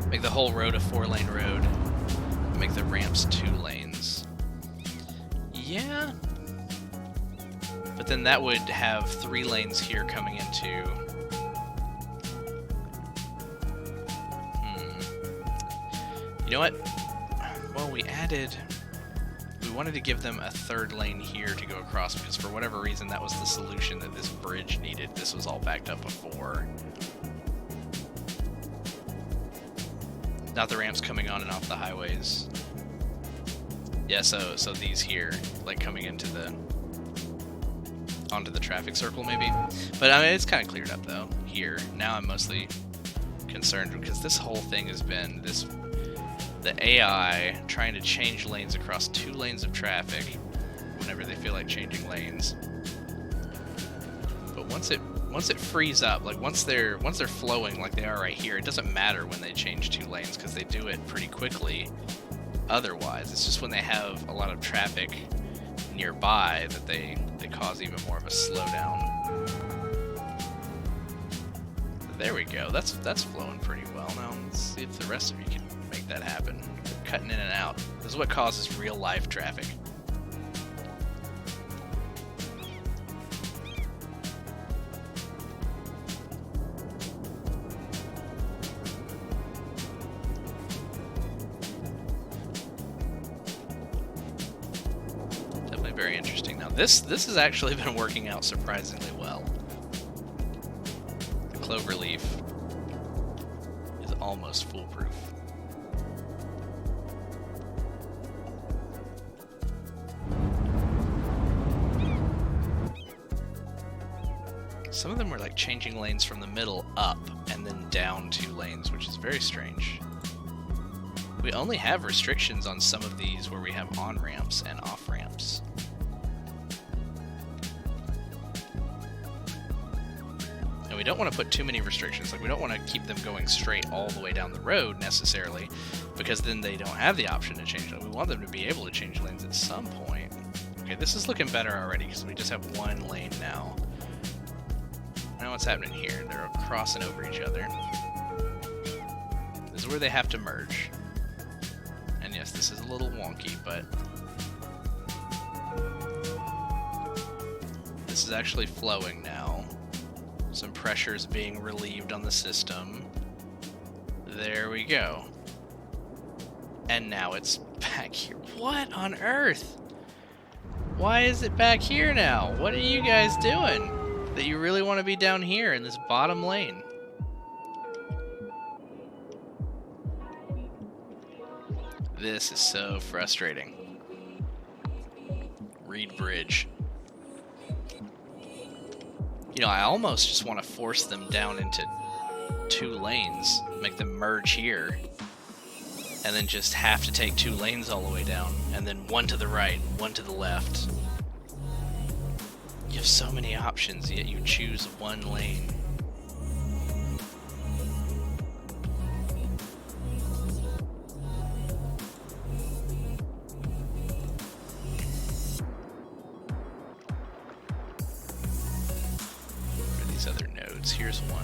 Make the whole road a 4-lane road. Make the ramps 2 lanes. Yeah. But then that would have 3 lanes here coming into... You know what? Well, we wanted to give them a 3rd lane here to go across because for whatever reason that was the solution that this bridge needed. This was all backed up before. Not the ramps coming on and off the highways. Yeah, so these here, like coming into onto the traffic circle maybe. But I mean, it's kind of cleared up though here. Now I'm mostly concerned because this whole thing has been the AI trying to change lanes across 2 lanes of traffic whenever they feel like changing lanes. But once it frees up, like once they're flowing like they are right here, it doesn't matter when they change 2 lanes because they do it pretty quickly. Otherwise, it's just when they have a lot of traffic nearby that they cause even more of a slowdown. There we go. That's flowing pretty well. Now let's see if the rest of you can make that happen. Cutting in and out. This is what causes real life traffic. Definitely very interesting. Now this has actually been working out surprisingly well. The cloverleaf is almost foolproof. Some of them were like changing lanes from the middle up and then down 2 lanes, which is very strange. We only have restrictions on some of these where we have on-ramps and off-ramps. And we don't want to put too many restrictions. Like, we don't want to keep them going straight all the way down the road necessarily, because then they don't have the option to change lanes. We want them to be able to change lanes at some point. Okay, this is looking better already because we just have 1 lane now. Now what's happening here? They're crossing over each other. This is where they have to merge. And yes, this is a little wonky, but this is actually flowing now. Some pressure is being relieved on the system. There we go. And now it's back here. What on earth? Why is it back here now? What are you guys doing? That you really want to be down here in this bottom lane. This is so frustrating. Reed Bridge. You know, I almost just want to force them down into 2 lanes, make them merge here, and then just have to take 2 lanes all the way down, and then 1 to the right, 1 to the left. You have so many options, yet you choose 1 lane. What are these other nodes? Here's 1.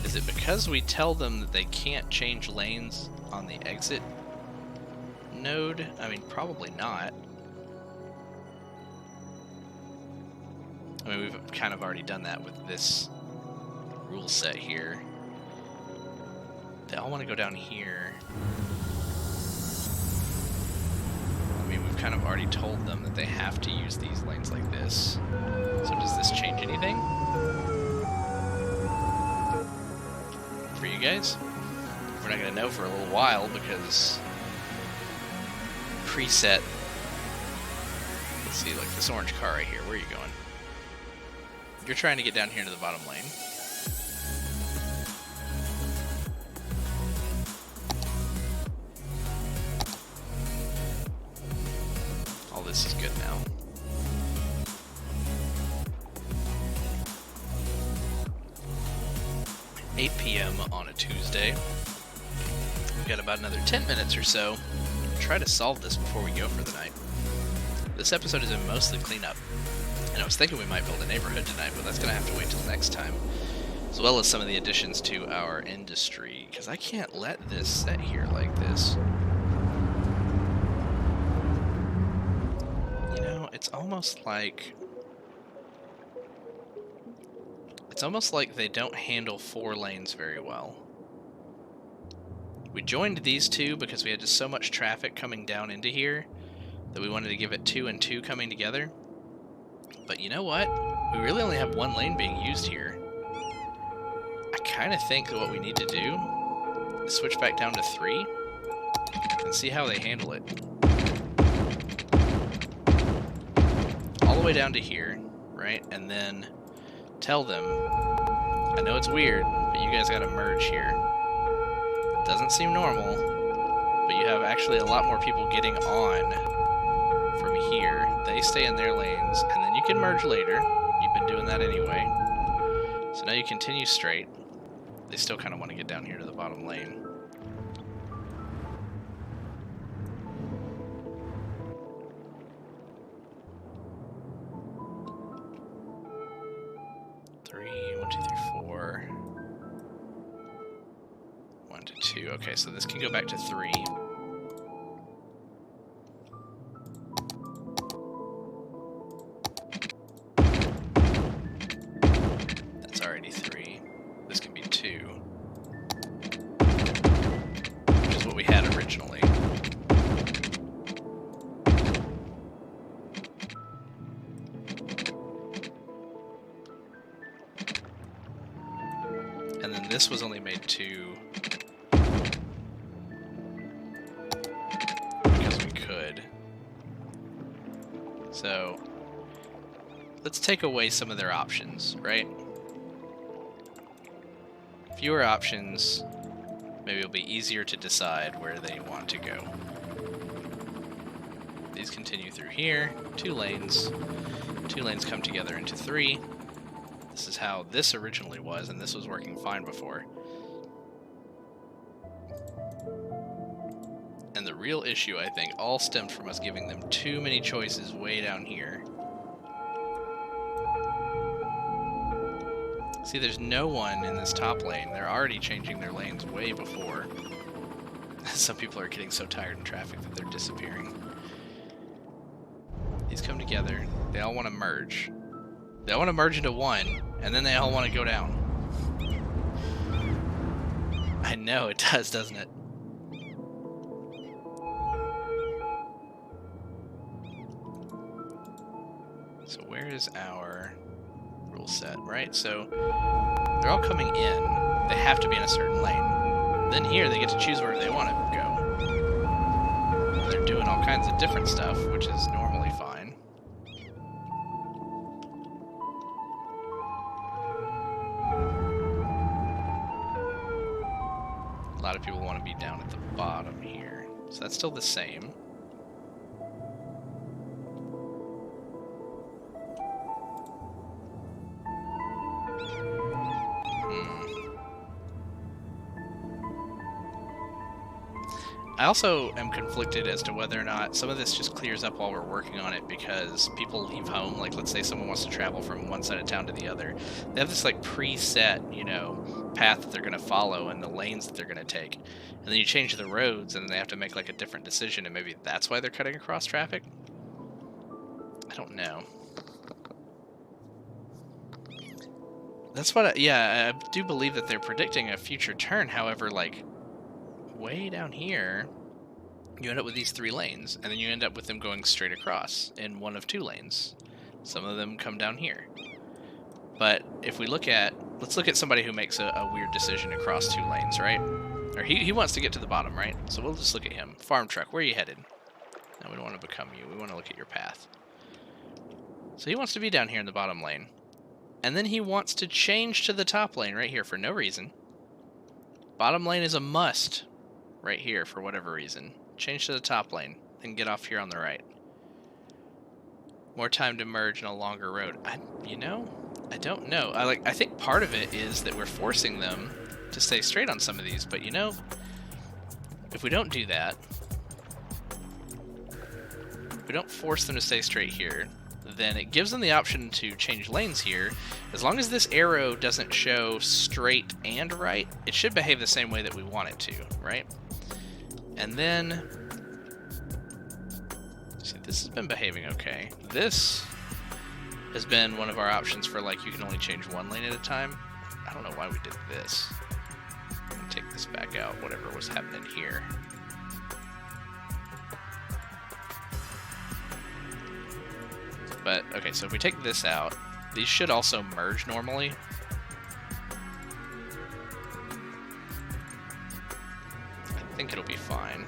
Is it because we tell them that they can't change lanes on the exit node? I mean, probably not. I mean, we've kind of already done that with this rule set here. They all want to go down here. I mean, we've kind of already told them that they have to use these lanes like this. So does this change anything for you guys? We're not going to know for a little while because preset. Let's see, like this orange car right here. Where are you going? You're trying to get down here to the bottom lane. All this is good now. (8 p.m. on a Tuesday. We've got about another 10 minutes or so to try to solve this before we go for the night. This episode is in mostly cleanup, and I was thinking we might build a neighborhood tonight, but that's going to have to wait till next time. as well as some of the additions to our industry, because I can't let this sit here like this. You know, it's almost like they don't handle 4 lanes very well. We joined these two because we had just so much traffic coming down into here that we wanted to give it 2 and 2 coming together. But you know what? We really only have 1 lane being used here. I kind of think that what we need to do is switch back down to 3 and see how they handle it. All the way down to here, right? And then tell them, I know it's weird, but you guys gotta merge here. Doesn't seem normal, but you have actually a lot more people getting on from here. They stay in their lanes, and then you can merge later. You've been doing that anyway. So now you continue straight. They still kind of want to get down here to the bottom lane. Okay, so this can go back to 3. That's already 3. This can be 2. Which is what we had originally. And then this was only made 2. So, let's take away some of their options, right? Fewer options, maybe it'll be easier to decide where they want to go. These continue through here, 2 lanes. 2 lanes come together into 3. This is how this originally was, and this was working fine before. And the real issue, I think, all stemmed from us giving them too many choices way down here. See, there's no one in this top lane. They're already changing their lanes way before. Some people are getting so tired in traffic that they're disappearing. These come together. They all want to merge. They all want to merge into 1, and then they all want to go down. I know, it does, doesn't it? So where is our rule set, right? So they're all coming in. They have to be in a certain lane. Then here they get to choose where they want to go. They're doing all kinds of different stuff, which is normally fine. A lot of people want to be down at the bottom here. So that's still the same. I also am conflicted as to whether or not some of this just clears up while we're working on it because people leave home. Like, let's say someone wants to travel from one side of town to the other. They have this, like, preset, you know, path that they're going to follow and the lanes that they're going to take. And then you change the roads and then they have to make, like, a different decision, and maybe that's why they're cutting across traffic? I don't know. That's what yeah, I do believe that they're predicting a future turn. However, like, way down here, you end up with these 3 lanes, and then you end up with them going straight across in one of 2 lanes. Some of them come down here. But if we look at, let's look at somebody who makes a weird decision across 2 lanes, right? Or he wants to get to the bottom, right? So we'll just look at him. Farm truck, where are you headed? No, we don't want to become you. We want to look at your path. So he wants to be down here in the bottom lane. And then he wants to change to the top lane right here for no reason. Bottom lane is a must right here for whatever reason. Change to the top lane, then get off here on the right. More time to merge in a longer road. You know, I don't know. I think part of it is that we're forcing them to stay straight on some of these, but you know, if we don't do that, if we don't force them to stay straight here, then it gives them the option to change lanes here. As long as this arrow doesn't show straight and right, it should behave the same way that we want it to, right? And then, see, this has been behaving okay. This has been one of our options for, like, you can only change one lane at a time. I don't know why we did this. I'm gonna take this back out, whatever was happening here. But, okay, so if we take this out, these should also merge normally. I think it'll be fine.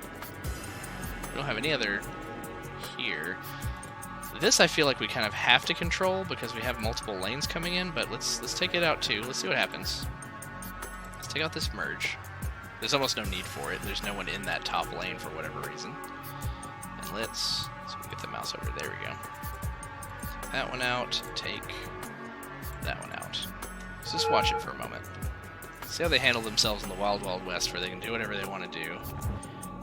We don't have any other here. This I feel like we kind of have to control because we have multiple lanes coming in, but let's take it out too. Let's see what happens. Let's take out this merge. There's almost no need for it. There's no one in that top lane for whatever reason. And let's get the mouse over. There we go. Take that one out. Take that one out. Let's just watch it for a moment. See how they handle themselves in the Wild Wild West, where they can do whatever they want to do.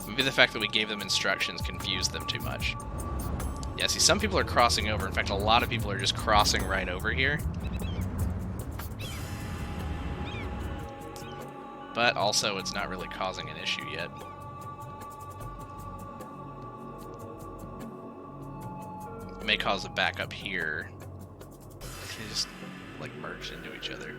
Maybe the fact that we gave them instructions confused them too much. Yeah, see, some people are crossing over. In fact, a lot of people are just crossing right over here. But also, it's not really causing an issue yet. It may cause a backup here. They just, like, merged into each other.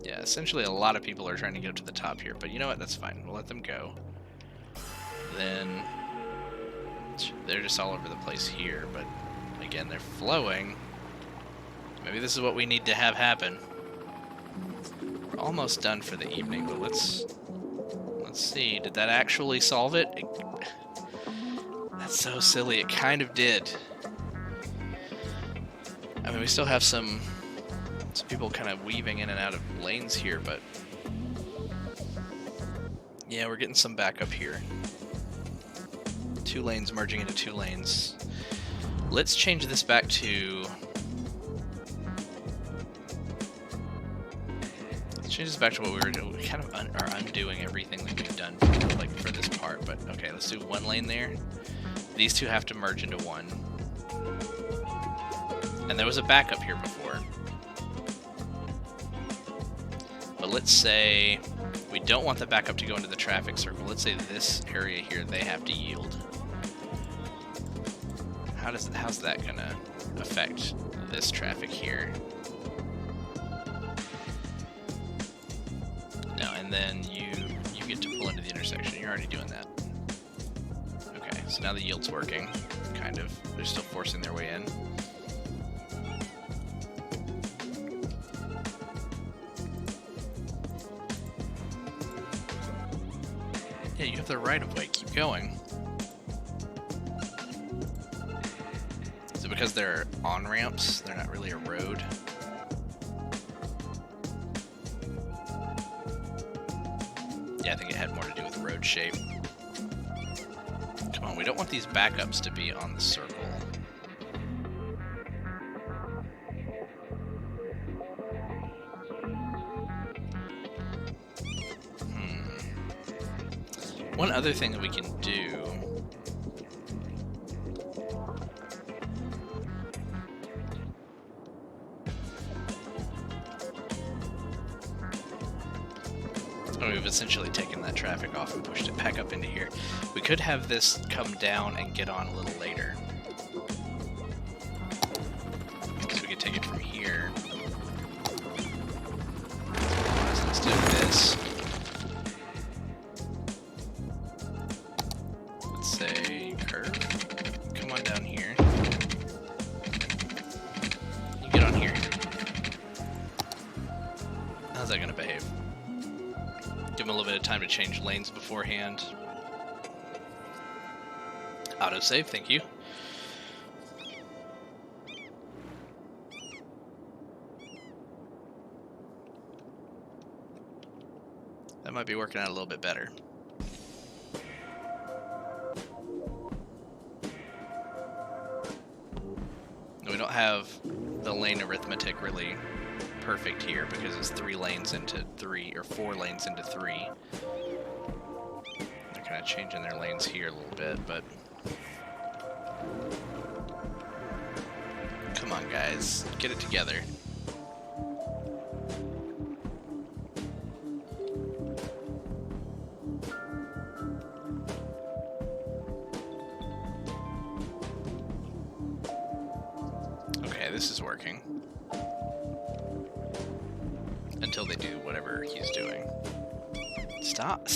Yeah, essentially a lot of people are trying to go to the top here, but you know what? That's fine. We'll let them go. Then they're just all over the place here, but again, they're flowing. Maybe this is what we need to have happen. We're almost done for the evening, but let's see. Did that actually solve it? That's so silly. It kind of did. I mean, we still have some people kind of weaving in and out of lanes here, but yeah, we're getting some backup here. 2 lanes merging into 2 lanes. Let's change this back to... Let's change this back to what we were doing. We kind of are undoing everything that we've done for this part, but okay, let's do 1 lane there. These 2 have to merge into 1. And there was a backup here before. But let's say we don't want the backup to go into the traffic circle. Let's say this area here, they have to yield. How's that gonna affect this traffic here? No, and then you get to pull into the intersection. You're already doing that. Okay, so now the yield's working, kind of. They're still forcing their way in. Yeah, you have the right of way. Keep going. Is it because they're on-ramps? They're not really a road? Yeah, I think it had more to do with road shape. Come on, we don't want these backups to be on the circle. One other thing that we can do... We've essentially taken that traffic off and pushed it back up into here. We could have this come down and get on a little later. So we could take it from here. So let's do this. Let's say curve. Come on down here. You get on here. How's that gonna behave? Give them a little bit of time to change lanes beforehand. Autosave, thank you. That might be working out a little bit better. We don't have the lane arithmetic really perfect here because it's 3 lanes into 3, or 4 lanes into 3. Okay, kind of changing their lanes here a little bit, but come on, guys, get it together. Okay, this is working. Until they do whatever he's doing. Stop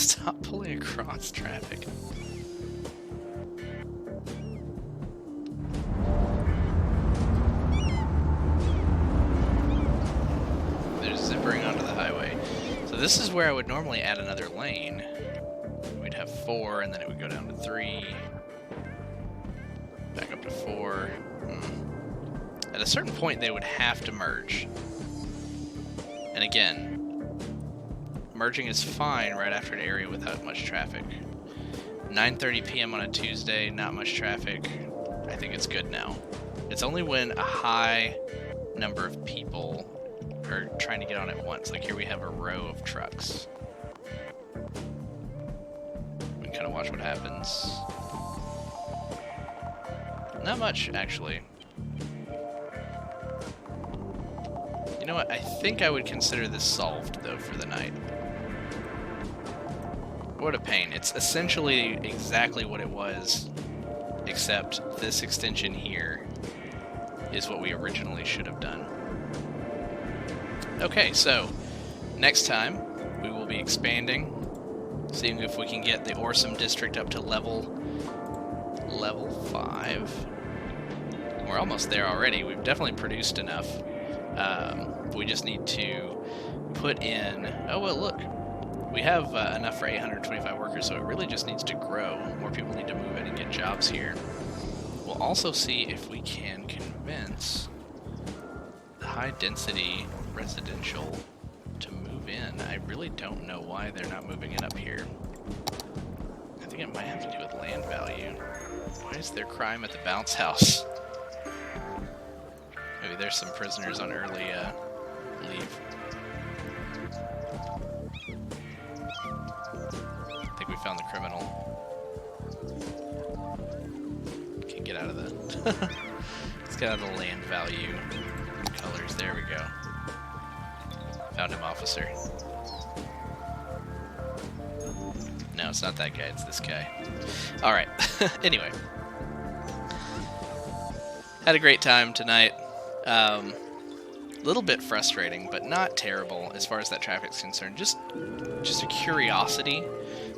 pulling across traffic. They're zippering onto the highway. So this is where I would normally add another lane. We'd have 4, and then it would go down to 3. Back up to 4. At a certain point, they would have to merge. And again, merging is fine right after an area without much traffic. 9:30 p.m. on a Tuesday, not much traffic. I think it's good now. It's only when a high number of people are trying to get on at once. Like here we have a row of trucks. We can kind of watch what happens. Not much, actually. You know what? I think I would consider this solved, though, for the night. What a pain. It's essentially exactly what it was, except this extension here is what we originally should have done. Okay, so next time we will be expanding, seeing if we can get the Orsum district up to level 5. We're almost there already. We've definitely produced enough. We just need to put in... Oh, well, look. We have enough for 825 workers, so it really just needs to grow. More people need to move in and get jobs here. We'll also see if we can convince the high-density residential to move in. I really don't know why they're not moving in up here. I think it might have to do with land value. Why is there crime at the bounce house? Maybe there's some prisoners on early leave. I think we found the criminal. Okay, get out of the... Let's get out of the land value colors. There we go. Found him, officer. No, it's not that guy. It's this guy. Alright. Anyway. Had a great time tonight. A little bit frustrating, but not terrible as far as that traffic's concerned. Just a curiosity.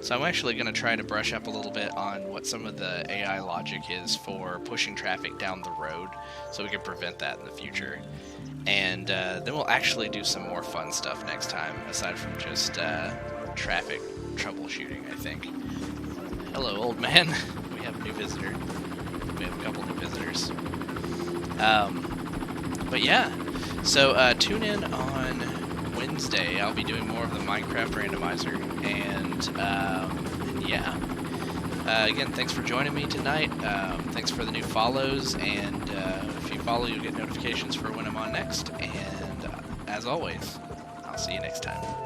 So I'm actually going to try to brush up a little bit on what some of the AI logic is for pushing traffic down the road, so we can prevent that in the future. And then we'll actually do some more fun stuff next time, aside from just traffic troubleshooting, I think. Hello, old man. We have a new visitor. We have a couple new visitors. But yeah, so tune in on Wednesday. I'll be doing more of the Minecraft randomizer, and yeah. Again, thanks for joining me tonight. Thanks for the new follows, and if you follow, you'll get notifications for when I'm on next. And as always, I'll see you next time.